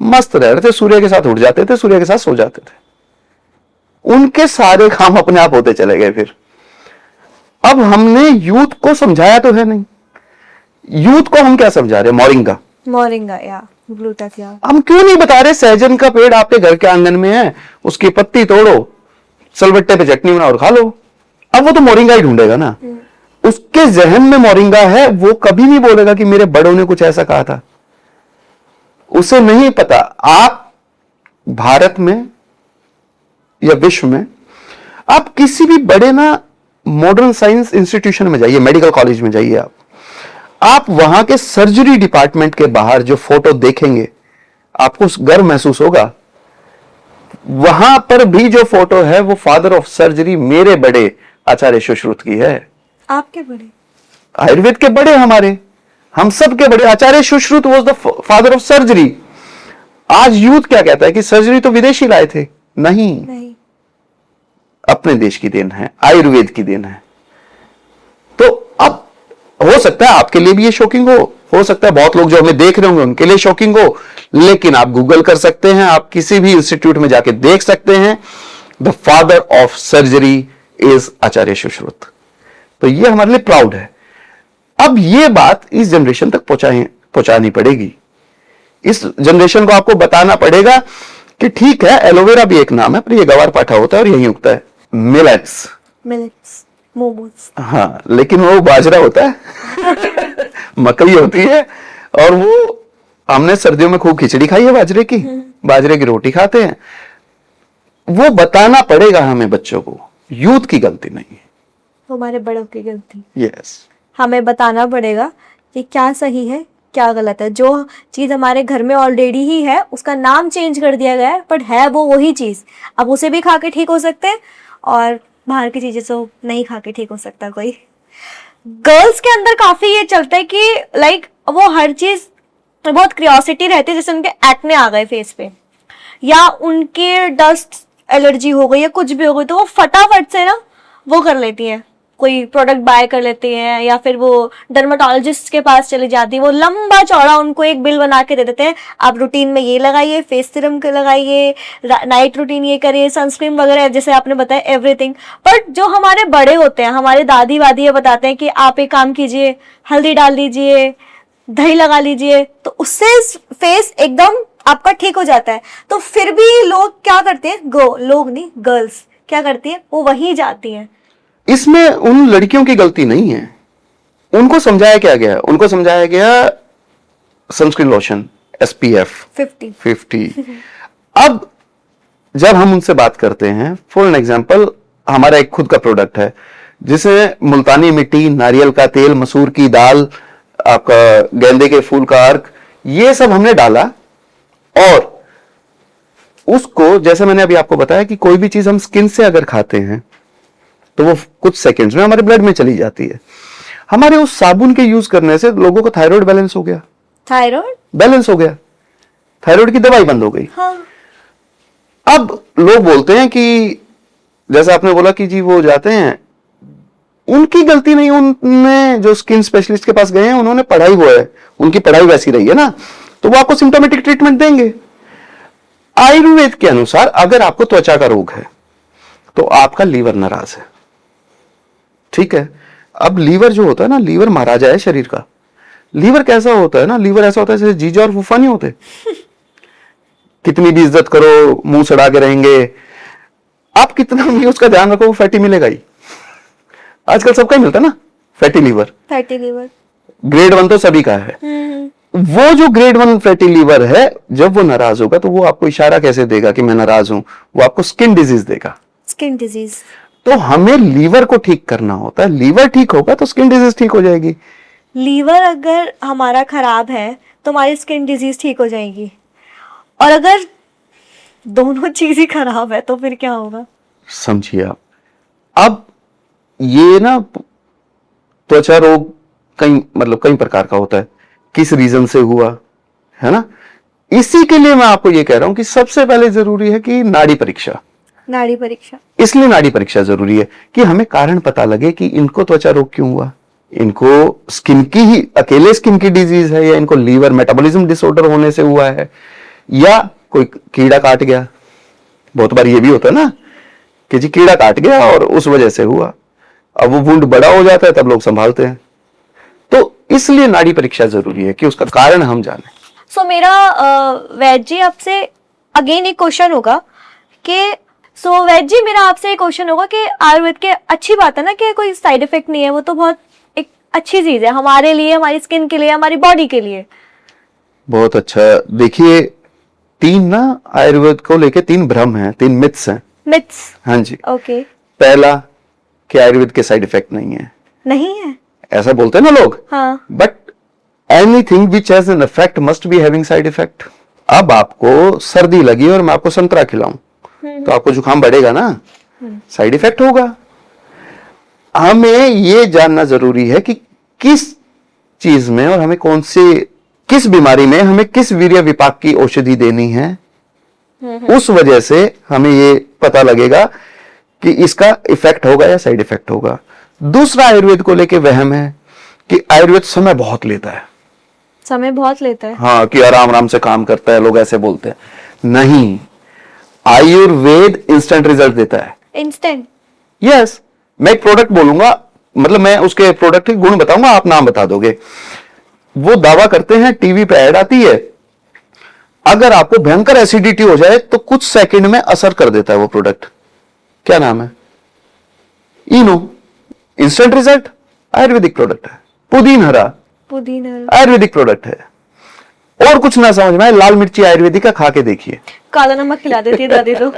मस्त रह रहे थे, सूर्य के साथ उठ जाते थे, सूर्य के साथ सो जाते थे। उनके सारे काम अपने आप होते चले गए। फिर अब हमने यूथ को समझाया तो है नहीं। यूथ को हम क्या समझा रहे? मोरिंगा या ग्लूटाथ या। हम क्यों नहीं बता रहे सहजन का पेड़ आपके घर के आंगन में है, उसकी पत्ती तोड़ो, सलबट्टे पे चटनी बनाओ और खा लो। अब वो तो मोरिंगा ही ढूंढेगा ना। उसके जहन में मोरिंगा है, वो कभी नहीं बोलेगा कि मेरे बड़ों ने कुछ ऐसा कहा था। उसे नहीं पता। आप भारत में या विश्व में आप किसी भी बड़े ना मॉडर्न साइंस इंस्टीट्यूशन में जाइए, मेडिकल कॉलेज में जाइए, आप वहां के सर्जरी डिपार्टमेंट के बाहर जो फोटो देखेंगे, आपको गर्व महसूस होगा। वहां पर भी जो फोटो है वो फादर ऑफ सर्जरी मेरे बड़े आचार्य सुश्रुत की है। आपके बड़े? आयुर्वेद के बड़े, हमारे, हम सब के बड़े। Acharya Sushruta was the father of surgery. आज यूथ क्या कहता है कि सर्जरी तो विदेशी लाए थे। नहीं, अपने देश की देन है, आयुर्वेद की देन है। तो अब हो सकता है आपके लिए भी ये शॉकिंग हो सकता है बहुत लोग जो हमें देख रहे होंगे उनके लिए शॉकिंग हो, लेकिन आप गूगल कर सकते हैं, आप किसी भी इंस्टीट्यूट में जाके देख सकते हैं, the father of surgery is Acharya Sushruta. तो ये हमारे लिए प्राउड है। अब ये बात इस जनरेशन तक पहुंचानी पड़ेगी। इस जनरेशन को आपको बताना पड़ेगा कि ठीक है, एलोवेरा भी एक नाम है, पर ये गवार पाठा होता है और यहीं उगता है। मिलेट्स, मोमोज, हाँ, लेकिन वो बाजरा होता है मकई होती है, और वो हमने सर्दियों में खूब खिचड़ी खाई है बाजरे की रोटी खाते हैं। वो बताना पड़ेगा हमें बच्चों को। यूथ की गलती नहीं है, हमारे बड़ों की गलती। यस, हमें बताना पड़ेगा कि क्या सही है क्या गलत है। जो चीज हमारे घर में ऑलरेडी ही है उसका नाम चेंज कर दिया गया है, बट है वो वही चीज। अब उसे भी खा के ठीक हो सकते हैं, और बाहर की चीजें तो नहीं खा के ठीक हो सकता कोई। गर्ल्स के अंदर काफी ये चलता है कि लाइक वो हर चीज बहुत क्यूरियोसिटी रहती है, जैसे उनके एक्ने आ गए फेस पे, या उनके डस्ट एलर्जी हो गई या कुछ भी हो गई, तो वो फटाफट से ना वो कर लेती हैं, कोई प्रोडक्ट बाय कर लेती हैं, या फिर वो डर्माटोलॉजिस्ट के पास चली जाती है। वो लंबा चौड़ा उनको एक बिल बना के दे देते हैं, आप रूटीन में ये लगाइए, फेस सीरम के लगाइए, नाइट रूटीन ये करिए, सनस्क्रीन वगैरह, जैसे आपने बताया एवरीथिंग। बट जो हमारे बड़े होते हैं, हमारे दादी वादी, ये बताते हैं कि आप एक काम कीजिए, हल्दी डाल दीजिए, दही लगा लीजिए, तो उससे फेस एकदम आपका ठीक हो जाता है। तो फिर भी लोग क्या करते हैं, लोग नहीं, गर्ल्स क्या करती है, वो वहीं जाती हैं। इसमें उन लड़कियों की गलती नहीं है। उनको समझाया क्या गया? उनको समझाया गया सनस्क्रीन लोशन SPF 50। अब जब हम उनसे बात करते हैं, फॉर एन एग्जांपल, हमारा एक खुद का प्रोडक्ट है जिसमें मुल्तानी मिट्टी, नारियल का तेल, मसूर की दाल, आपका गेंदे के फूल का अर्क, ये सब हमने डाला और उसको, जैसे मैंने अभी आपको बताया कि कोई भी चीज हम स्किन से अगर खाते हैं तो वो कुछ सेकंड्स में हमारे ब्लड में चली जाती है। हमारे उस साबुन के यूज करने से लोगों को थायराइड बैलेंस हो गया, थायराइड बैलेंस हो गया, थायराइड की दवाई बंद हो गई। हाँ। अब लोग बोलते हैं कि जैसा आपने बोला कि जी वो जाते हैं, उनकी गलती नहीं, उनने जो स्किन स्पेशलिस्ट के पास गए हैं उन्होंने पढ़ाई वो है, उनकी पढ़ाई वैसी रही है ना, तो वो आपको सिम्टोमेटिक ट्रीटमेंट देंगे। आयुर्वेद के अनुसार अगर आपको त्वचा का रोग है तो आपका लीवर नाराज है, ठीक है। अब लीवर जो होता है ना, लीवर महाराजा है शरीर का। लीवर कैसा होता है ना, लीवर ऐसा होता है जैसे जीजा और फूफा नहीं होते, कितनी भी इज्जत करो मुंह सड़ा के रहेंगे, आप कितना भी उसका ध्यान रखो वो फैटी मिलेगा ही। आजकल सबका ही मिलता है ना fatty liver. Fatty liver grade 1 तो सभी का है। वो जो ग्रेड 1 फैटी लीवर है, जब वो नाराज होगा तो वो आपको इशारा कैसे देगा कि मैं नाराज हूं? वो आपको स्किन डिजीज देगा। Skin disease. तो हमें लीवर को ठीक करना होता है, लीवर ठीक होगा तो स्किन डिजीज ठीक हो जाएगी। लीवर अगर हमारा खराब है तो हमारी स्किन डिजीज ठीक हो जाएगी, और अगर दोनों चीज ही खराब है तो फिर क्या होगा? समझिए आप। अब ये ना त्वचा रोग कई प्रकार का होता है, किस रीजन से हुआ है ना, इसी के लिए मैं आपको ये कह रहा हूं कि सबसे पहले जरूरी है कि नाड़ी परीक्षा। नाड़ी परीक्षा इसलिए नाड़ी परीक्षा जरूरी है कि हमें कारण पता लगे कि इनको त्वचा रोग क्यों हुआ, इनको स्किन की ही अकेले स्किन की डिजीज है, या इनको लीवर मेटाबॉलिज्म डिसऑर्डर होने से हुआ है, या कोई कीड़ा काट गया। बहुत बार ये भी होता है ना कि जी कीड़ा काट गया और उस वजह से हुआ। अब वो वुंड बड़ा हो जाता है तब लोग संभालते हैं। तो इसलिए नाड़ी परीक्षा जरूरी है कि उसका कारण हम जाने। सो मेरा वैद जी आपसे अगेन एक क्वेश्चन होगा कि वैद जी मेरा आपसे एक क्वेश्चन होगा कि आयुर्वेद के अच्छी बात है ना कि कोई साइड इफेक्ट नहीं है, वो तो बहुत एक अच्छी चीज है हमारे लिए, हमारी स्किन के लिए, हमारी बॉडी के लिए। बहुत अच्छा। देखिए, तीन ना आयुर्वेद को लेके 3 भ्रम हैं, 3 मिथ्स हैं। मिथ्स? हाँ जी। ओके। पहला कि आयुर्वेद के साइड इफेक्ट नहीं है। नहीं है ऐसा बोलते हैं ना लोग। हाँ। But anything which has an effect must be having side effect. अब आपको सर्दी लगी और मैं आपको संतरा खिलाऊं तो आपको जुकाम बढ़ेगा ना, साइड इफेक्ट होगा। हमें ये जानना जरूरी है कि किस चीज में और हमें कौन सी, किस बीमारी में हमें किस वीर्य विपाक की औषधि देनी है। उस वजह से हमें ये पता लगेगा कि इसका इफेक्ट होगा या साइड इफेक्ट होगा। दूसरा आयुर्वेद को लेके वहम है कि आयुर्वेद समय बहुत लेता है। समय बहुत लेता है? हाँ, कि आराम आराम से काम करता है, लोग ऐसे बोलते हैं। नहीं, आयुर्वेद इंस्टेंट रिजल्ट देता है। इंस्टेंट? यस। मैं एक प्रोडक्ट बोलूंगा, मतलब मैं उसके प्रोडक्ट के गुण बताऊंगा, आप नाम बता दोगे। वो दावा करते हैं, टीवी पे ऐड आती है, अगर आपको भयंकर एसिडिटी हो जाए तो कुछ सेकंड में असर कर देता है वो प्रोडक्ट। क्या नाम है? इनो। इंस्टेंट रिजल्ट, आयुर्वेदिक प्रोडक्ट है। पुदीन हरा आयुर्वेदिक प्रोडक्ट है। और कुछ ना समझ में आए, लाल मिर्ची आयुर्वेदिक का खा के देखिए। काला नमक खिला देती है दादी तो।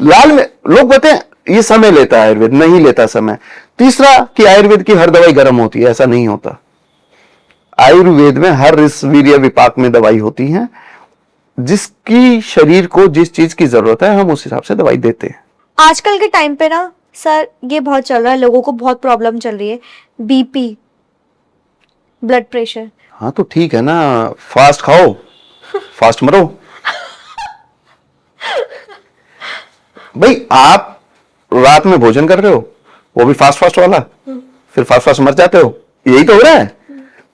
लाल में लोग कहते हैं ये समय लेता है, आयुर्वेद नहीं लेता समय। तीसरा कि आयुर्वेद की हर दवाई गर्म होती है, ऐसा नहीं होता। आयुर्वेद में हर वीर्य विपाक में दवाई होती है, जिसकी शरीर को जिस चीज की जरूरत है हम उस हिसाब से दवाई देते हैं। आजकल के टाइम पे ना सर ये बहुत चल रहा है, लोगों को बहुत प्रॉब्लम चल रही है, बीपी, ब्लड प्रेशर। हाँ तो ठीक है ना, फास्ट खाओ, फास्ट मरो। भाई आप रात में भोजन कर रहे हो, वो भी फास्ट वाला, फिर फास्ट मर जाते हो, यही तो हो रहा है।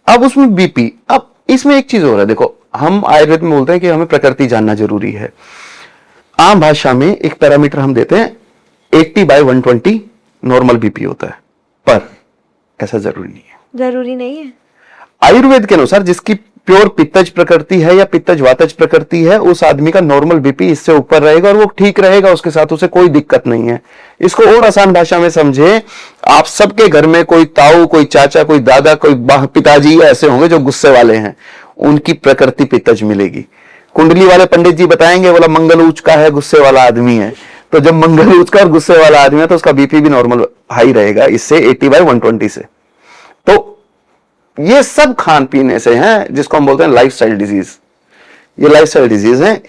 अब उसमें बीपी, अब इसमें एक चीज हो रहा है। देखो, हम आयुर्वेद में बोलते हैं कि हमें प्रकृति जानना जरूरी है। आम भाषा में एक पैरामीटर हम देते हैं, 80/120 नॉर्मल बीपी होता है, पर ऐसा जरूरी नहीं है। जरूरी नहीं है। आयुर्वेद के अनुसार जिसकी प्योर पित्तज प्रकृति है या पित्तज वातज प्रकृति है, उस आदमी का नॉर्मल बीपी इससे ऊपर रहेगा और वो ठीक रहेगा, उसके साथ उसे कोई दिक्कत नहीं है। इसको और आसान भाषा में समझे, आप सबके घर में कोई ताऊ, कोई चाचा, कोई दादा, कोई पिताजी ऐसे होंगे जो गुस्से वाले हैं, उनकी प्रकृति पित्तज मिलेगी। कुंडली वाले पंडित जी बताएंगे बोला मंगल उच्च का है, गुस्से वाला आदमी है। तो जब मंगलूच का और गुस्से वाला आदमी है तो उसका बीपी भी नॉर्मल हाई रहेगा, इससे 80/120 से। तो ये सब खान पीने से हैं, जिसको हम बोलते हैं लाइफस्टाइल डिजीज। ये लाइफस्टाइल डिजीज है,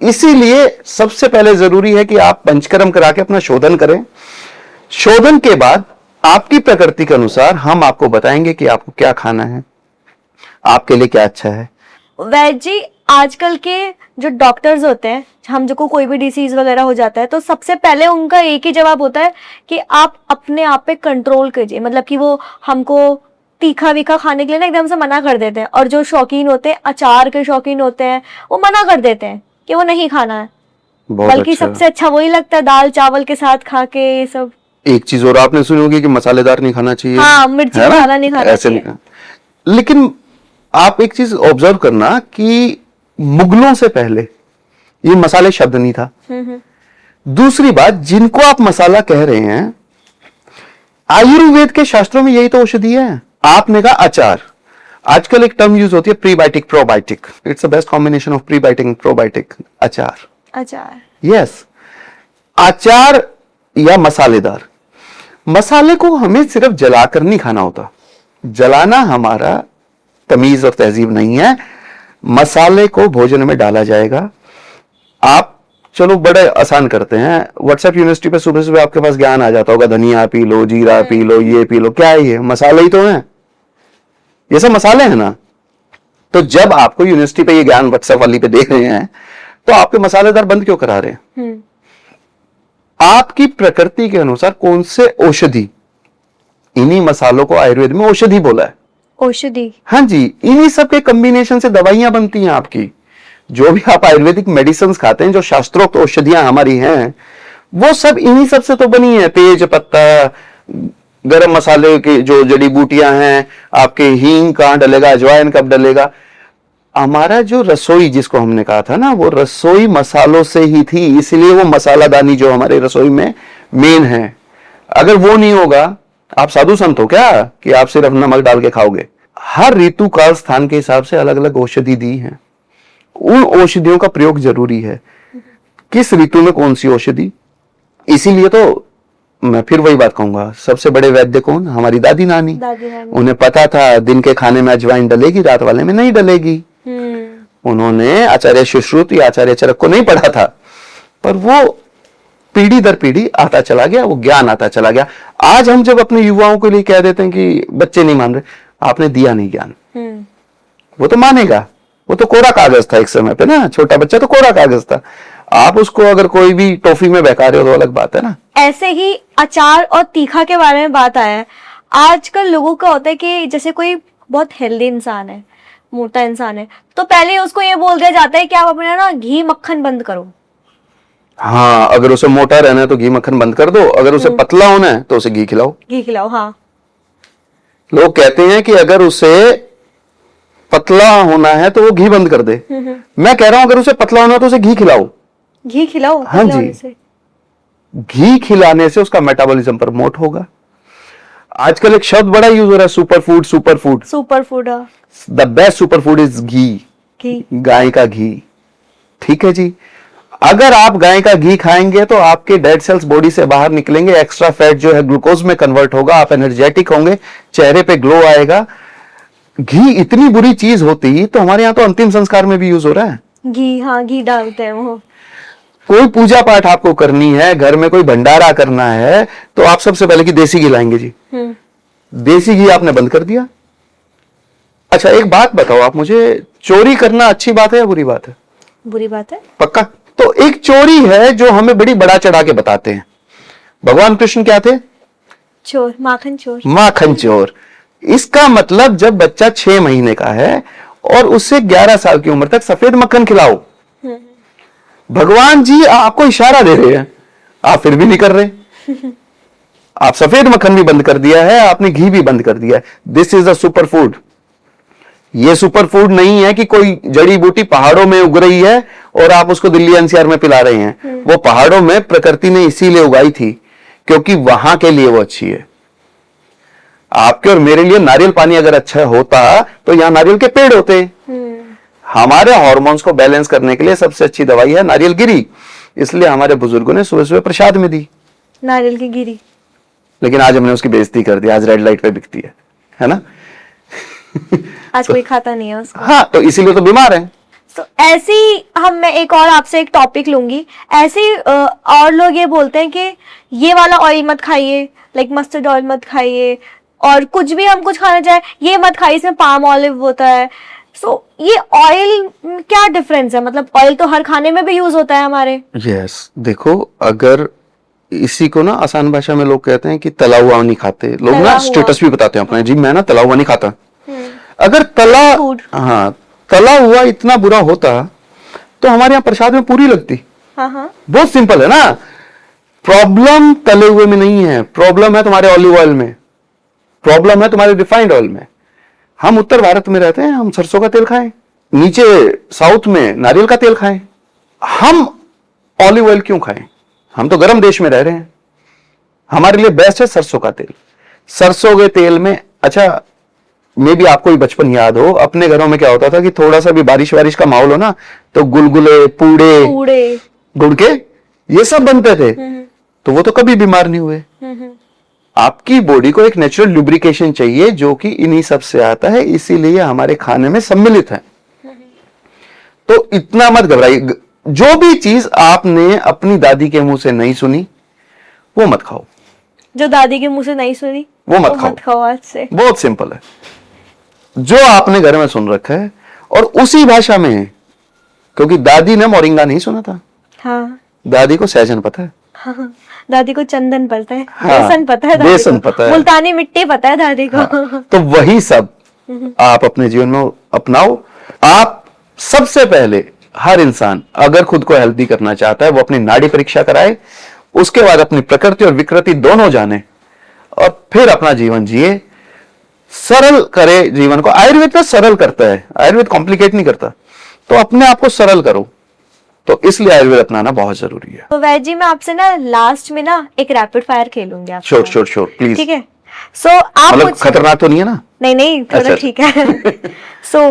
इसीलिए सबसे पहले जरूरी है कि आप पंचकर्म करा के अपना शोधन करें। शोधन के बाद आपकी प्रकृति के अनुसार हम आपको बताएंगे कि आपको क्या खाना है, आपके लिए क्या अच्छा है। वैद जी, आजकल के जो डॉक्टर्स होते हैं, हम जो को कोई भी डिसीज वगैरह हो जाता है तो सबसे पहले उनका एक ही जवाब होता है कि आप अपने आप पे कंट्रोल कीजिए। मतलब कि वो हमको तीखा वीखा खाने के लिए ना एकदम से मना कर देते हैं, और जो शौकीन होते हैं, अचार के शौकीन होते हैं, वो मना कर देते हैं कि वो नहीं खाना है। बल्कि अच्छा। सबसे अच्छा वही लगता है, दाल चावल के साथ खा के ये सब। एक चीज और आपने सुनी होगी कि मसालेदार नहीं खाना चाहिए, हाँ, मिर्ची है ना? खाना नहीं खाना ऐसे चाहिए। नहीं खाना। लेकिन आप एक चीज ऑब्जर्व करना कि मुगलों से पहले ये मसाले शब्द नहीं था। दूसरी बात, जिनको आप मसाला कह रहे हैं, आयुर्वेद के शास्त्रों में यही तो औषधि है। आपने कहा अचार, आजकल एक टर्म यूज होती है prebiotic probiotic. It's the best combination of prebiotic and probiotic, अचार। अचार, यस, अचार या मसालेदार। मसाले को हमें सिर्फ जलाकर नहीं खाना होता, जलाना हमारा तमीज और तहजीब नहीं है। मसाले को भोजन में डाला जाएगा। आप चलो बड़े आसान करते हैं, व्हाट्सएप यूनिवर्सिटी पे सुबह सुबह आपके पास ज्ञान आ जाता होगा, धनिया पी लो, जीरा पी लो, ये पी लो। क्या है ये? मसाले ही तो हैं, ये सब मसाले हैं ना। तो जब आपको यूनिवर्सिटी पे ये ज्ञान व्हाट्सएप वाली पे दे रहे हैं तो आपके मसालेदार बंद क्यों करा रहे हैं? आपकी प्रकृति के अनुसार कौन से औषधि, इन्हीं मसालों को आयुर्वेद में औषधि बोला है। औषधि, हाँ जी, इन्हीं सब के कॉम्बिनेशन से दवाइयां बनती हैं आपकी। जो भी आप आयुर्वेदिक मेडिसिन खाते हैं, जो शास्त्रोक्त औषधियां हमारी हैं, वो सब इन्हीं सब से तो बनी है। तेज पत्ता, गरम मसाले की जो जड़ी बूटियां हैं, आपके हींग कहां डलेगा, अजवाइन कब डलेगा। हमारा जो रसोई जिसको हमने कहा था ना, वो रसोई मसालों से ही थी, इसलिए वो मसालादानी जो हमारे रसोई में मेन है। अगर वो नहीं होगा, आप साधु संत हो क्या कि आप सिर्फ नमक डाल के खाओगे? हर ऋतु काल स्थान के हिसाब से अलग अलग औषधि दी है। उन औषधियों का प्रयोग जरूरी है, किस ऋतु में कौन सी औषधि। इसीलिए तो मैं फिर वही बात कहूंगा, सबसे बड़े वैद्य कौन? हमारी दादी नानी। उन्हें पता था दिन के खाने में अजवाइन डलेगी, रात वाले में नहीं डलेगी। उन्होंने आचार्य सुश्रुत या आचार्य चरक को नहीं पढ़ा था, पर वो पीढ़ी दर पीढ़ी आता चला गया, वो ज्ञान आता चला गया। आज हम जब अपने युवाओं के लिए कह देते हैं कि बच्चे नहीं मान रहे, आपने दिया नहीं ज्ञान, वो तो मानेगा। वो तो कोरा कागज था एक समय पे ना, छोटा बच्चा तो कोरा कागज था। आप उसको अगर कोई भी टॉफी में बहका रहे हो तो अलग बात है ना। ऐसे ही अचार और तीखा के बारे में बात आया है। आजकल लोगों का होता है कि जैसे कोई बहुत हेल्दी इंसान है, मोटा इंसान है, तो पहले उसको ये बोल दिया जाता है कि आप अपना ना घी मक्खन बंद करो। हाँ, अगर उसे मोटा रहना है तो घी मक्खन बंद कर दो, अगर उसे पतला होना है तो उसे घी खिलाओ। घी खिलाओ, हाँ। लोग कहते हैं कि अगर उसे पतला होना है तो वो घी बंद कर दे। मैं कह रहा हूं अगर उसे पतला होना है तो उसे घी खिलाओ। घी खिलाओ, हाँ जी, घी खिलाने से उसका मेटाबॉलिज्म प्रमोट होगा। आजकल एक शब्द बड़ा यूज हो रहा है, super food. Super food, super food, the best super food is ghee. घी, गाय का घी। ठीक है जी, अगर आप गाय का घी खाएंगे तो आपके डेड सेल्स बॉडी से बाहर निकलेंगे, एक्स्ट्रा फैट जो है ग्लूकोज में कन्वर्ट होगा, आप एनर्जेटिक होंगे, चेहरे पे ग्लो आएगा। घी इतनी बुरी चीज होती तो हमारे यहाँ तो अंतिम संस्कार में भी यूज हो रहा है घी। हाँ, घी डालते हैं वो। कोई पूजा पाठ आपको करनी है, घर में कोई भंडारा करना है, तो आप सबसे पहले की देसी घी लाएंगे जी। देसी घी आपने बंद कर दिया। अच्छा, एक बात बताओ आप मुझे, चोरी करना अच्छी बात है या बुरी बात है? बुरी बात है। पक्का? तो एक चोरी है जो हमें बड़ी बड़ा चढ़ा के बताते हैं। भगवान कृष्ण क्या थे? चोर, माखन चोर। माखन चोर। इसका मतलब जब बच्चा 6 महीने का है और उससे 11 साल की उम्र तक सफेद मक्खन खिलाओ। भगवान जी आपको इशारा दे रहे हैं, आप फिर भी नहीं कर रहे। आप सफेद मक्खन भी बंद कर दिया है, आपने घी भी बंद कर दिया है। This is a super food. ये सुपर फूड नहीं है कि कोई जड़ी बूटी पहाड़ों में उग रही है और आप उसको दिल्ली एनसीआर में पिला रहे हैं। वो पहाड़ों में प्रकृति ने इसीलिए उगाई थी क्योंकि वहां के लिए वो अच्छी है। आपके और मेरे लिए नारियल पानी अगर अच्छा होता तो यहां नारियल के पेड़ होते। हमारे हार्मोन्स को बैलेंस करने के लिए सबसे अच्छी दवाई है नारियल गिरी। इसलिए हमारे बुजुर्गों ने सुबह सुबह प्रसाद में दी नारियल की गिरी। लेकिन आज हमने उसकी बेइज्जती कर दी, आज रेड लाइट पे बिकती है ना। आज कोई खाता नहीं है उसको। हाँ, तो इसीलिए तो बीमार है। तो ऐसी मैं एक और आपसे एक टॉपिक लूंगी। ऐसे और लोग ये बोलते हैं कि ये वाला ऑयल मत खाइए, लाइक मस्टर्ड ऑयल मत खाइए, और कुछ भी हम कुछ खाना चाहे ये मत खाइए, इसमें पाम ऑलिव होता है। सो ये ऑयल क्या डिफरेंस है? मतलब ऑयल तो हर खाने में भी यूज होता है हमारे। यस, देखो, अगर इसी को ना आसान भाषा में लोग कहते हैं कि तला हुआ नहीं खाते लोग, तला ना हुआ। स्टेटस भी बताते हैं अपना, जी मैं ना तला हुआ नहीं खाता। अगर तला Food। हाँ, तला हुआ इतना बुरा होता तो हमारे यहाँ प्रसाद में पूरी लगती। हाँ। बहुत सिंपल है ना। प्रॉब्लम तले हुए में नहीं है, प्रॉब्लम है तुम्हारे ऑलिव ऑयल में, प्रॉब्लम है तुम्हारे रिफाइंड ऑयल में। हम उत्तर भारत में रहते हैं, हम सरसों का तेल खाएं, नीचे साउथ में नारियल का तेल खाएं, हम ऑलिव ऑयल क्यों खाएं? हम तो गर्म देश में रह रहे हैं, हमारे लिए बेस्ट है सरसों का तेल। सरसों के तेल में, अच्छा, मे भी आपको भी बचपन याद हो, अपने घरों में क्या होता था कि थोड़ा सा भी बारिश वारिश का माहौल हो ना तो गुलगुले, पूड़े गुड़ के ये सब बनते थे, तो वो तो कभी बीमार नहीं हुए। आपकी बॉडी को एक नेचुरल लुब्रिकेशन चाहिए जो कि इन्हीं सब से आता है, इसीलिए हमारे खाने में सम्मिलित है। तो इतना मत घबराइए, जो भी चीज आपने अपनी दादी के मुंह से नहीं सुनी वो मत खाओ। जो दादी के मुंह से नहीं सुनी वो मत खाओ आज से। बहुत सिंपल है। जो आपने घर में सुन रखा है और उसी भाषा में है, क्योंकि दादी ने मोरिंगा नहीं सुना था। हाँ। दादी को सहजन पता है। हाँ। दादी को चंदन पता है। हाँ, बेसन पता है दादी बेसन को। पता है। मुल्तानी मिट्टी पता है दादी को। हाँ, तो वही सब आप अपने जीवन में अपनाओ। आप सबसे पहले, हर इंसान अगर खुद को हेल्दी करना चाहता है वो अपनी नाड़ी परीक्षा कराए, उसके बाद अपनी प्रकृति और विकृति दोनों जाने और फिर अपना जीवन जिए, सरल करे जीवन को। आयुर्वेद तो सरल करता है, आयुर्वेद कॉम्प्लिकेट नहीं करता, तो अपने आप को सरल करो। तो इसलिए आयुर्वेद अपनाना बहुत जरूरी है। तो वैद जी, मैं आपसे ना लास्ट में ना एक रैपिड फायर खेलूंगी आपसे। Sure please. ठीक है। सो आप मतलब खतरनाक तो नहीं है ना? नहीं थोड़ा अच्छा। ठीक है। सो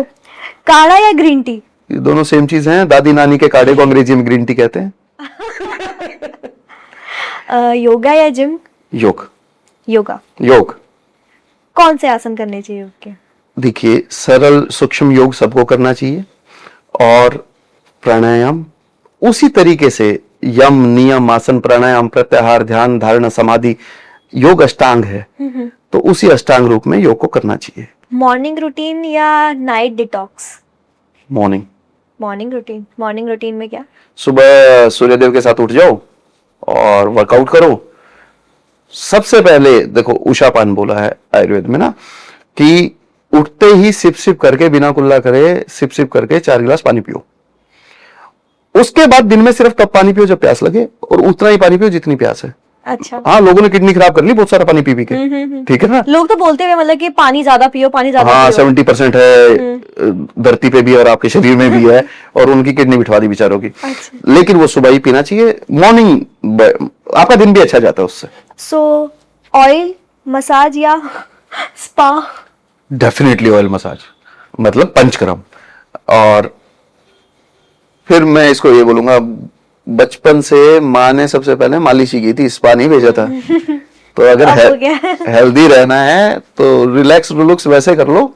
काढ़ा या ग्रीन टी? ये दोनों सेम चीज हैं। दादी नानी के काढ़े को अंग्रेजी में ग्रीन टी कहते हैं। योगा या जिम? योग। योग। कौन से आसन करने चाहिए योग के? देखिए, सरल सूक्ष्म योग सबको करना चाहिए, और प्राणायाम उसी तरीके से यम, नियम, आसन, प्राणायाम, प्रत्याहार, ध्यान, धारणा, समाधि, योग अष्टांग है, तो उसी अष्टांग रूप में योग को करना चाहिए। मॉर्निंग रूटीन या नाइट डिटॉक्स? मॉर्निंग रूटीन में क्या? सुबह सूर्यदेव के साथ उठ जाओ और वर्कआउट करो। सबसे पहले देखो, उषापान बोला है आयुर्वेद में ना, कि उठते ही सिप सिप करके, बिना कुल्ला करे सिप सिप करके 4 गिलास पानी पियो। उसके बाद दिन में सिर्फ तब पानी पियो जब प्यास लगे, और उतना ही पानी पियो जितनी प्यास है। अच्छा। हाँ, लोगों ने किडनी खराब कर ली बहुत सारा पानी पी पी के, ठीक है ना। लोग तो बोलते हैं मतलब कि पानी ज्यादा पियो, हाँ, 70% है धरती पे भी और आपके शरीर में भी है, और उनकी किडनी बिठवा दी बेचारों की। अच्छा। लेकिन वो सुबह ही पीना चाहिए। मॉर्निंग आपका दिन भी अच्छा जाता है उससे। सो ऑयल मसाज या स्पा? डेफिनेटली ऑयल मसाज, मतलब पंचकर्म। और फिर मैं इसको ये बोलूंगा, बचपन से माँ ने सबसे पहले मालिश ही की थी, स्पा नहीं भेजा था। तो अगर हेल्दी रहना है तो रिलैक्स रिलुक्स वैसे कर लो,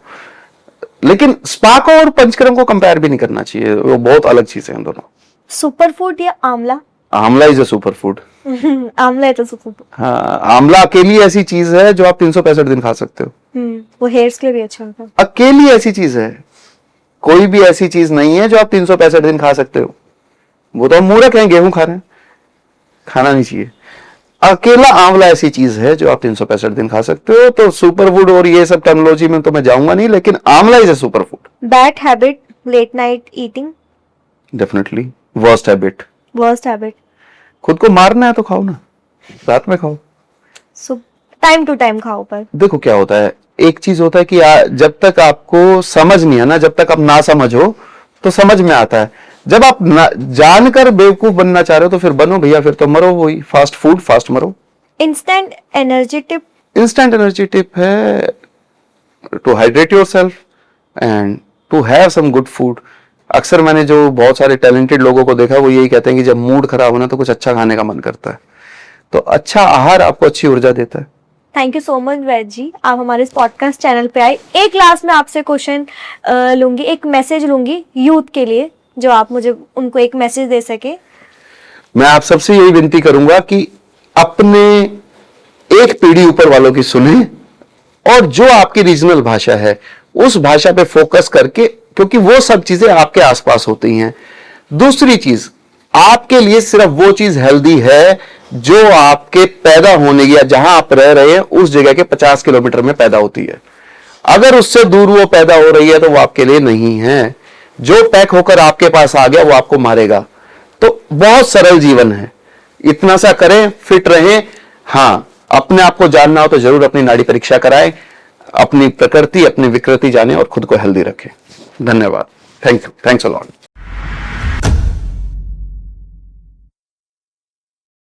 लेकिन स्पा को और पंचकर्म को कंपेयर भी नहीं करना चाहिए, वो बहुत अलग चीजें हैं दोनों। सुपर फूड या आंवला? आंवला इज अ सुपर फूड। आंवला है तो सुपर फूड। हाँ, आंवला अकेली ऐसी चीज है जो आप 365 दिन खा सकते हो। वो हेयर्स के लिए भी अच्छा होता है। अकेली ऐसी चीज है, कोई भी ऐसी चीज नहीं है जो आप 365 दिन खा सकते हो। वो तो हम मूर्ख हैं, गेहूं खा रहे हैं, खाना नहीं चाहिए। अकेला आंवला ऐसी चीज है जो आप 365 दिन खा सकते हो। तो सुपर फूड और ये सब टेक्नोलॉजी में तो मैं जाऊंगा नहीं, लेकिन amla is a super food. Bad habit, late night eating? Definitely worst habit. खुद को मारना है तो खाओ ना, रात में खाओ। टाइम टू टाइम खाओ। पर देखो क्या होता है, एक चीज होता है कि जब तक आपको समझ नहीं है ना, जब तक आप ना समझो तो समझ में आता है। जब आप जानकर बेवकूफ बनना चाह रहे हो तो फिर बनो भैया, फिर तो मरो। वही फास्ट फूड, फास्ट मरो। इंस्टेंट एनर्जी टिप है to hydrate yourself and to have some good food. अक्सर मैंने जो बहुत सारे टैलेंटेड लोगों को देखा वो यही कहते हैं कि जब मूड खराब होना तो कुछ अच्छा खाने का मन करता है। तो अच्छा आहार आपको अच्छी ऊर्जा देता है। थैंक यू सो मच वैद जी, आप हमारे इस पॉडकास्ट चैनल पे आए। एक लास्ट में आपसे क्वेश्चन लूंगी, एक मैसेज लूंगी यूथ के लिए, जो आप मुझे उनको एक मैसेज दे सके। मैं आप सबसे यही विनती करूंगा कि अपने एक पीढ़ी ऊपर वालों की सुने और जो आपकी रीजनल भाषा है उस भाषा पे फोकस करके, क्योंकि वो सब चीजें आपके आसपास होती हैं। दूसरी चीज, आपके लिए सिर्फ वो चीज हेल्दी है जो आपके पैदा होने या जहां आप रह रहे हैं उस जगह के 50 किलोमीटर में पैदा होती है। अगर उससे दूर वो पैदा हो रही है तो वो आपके लिए नहीं है। जो पैक होकर आपके पास आ गया वो आपको मारेगा। तो बहुत सरल जीवन है, इतना सा करें, फिट रहें। हाँ, अपने आप को जानना हो तो जरूर अपनी नाड़ी परीक्षा कराएं, अपनी प्रकृति अपनी विकृति जाने और खुद को हेल्दी रखें। धन्यवाद। Thank you, thanks a lot.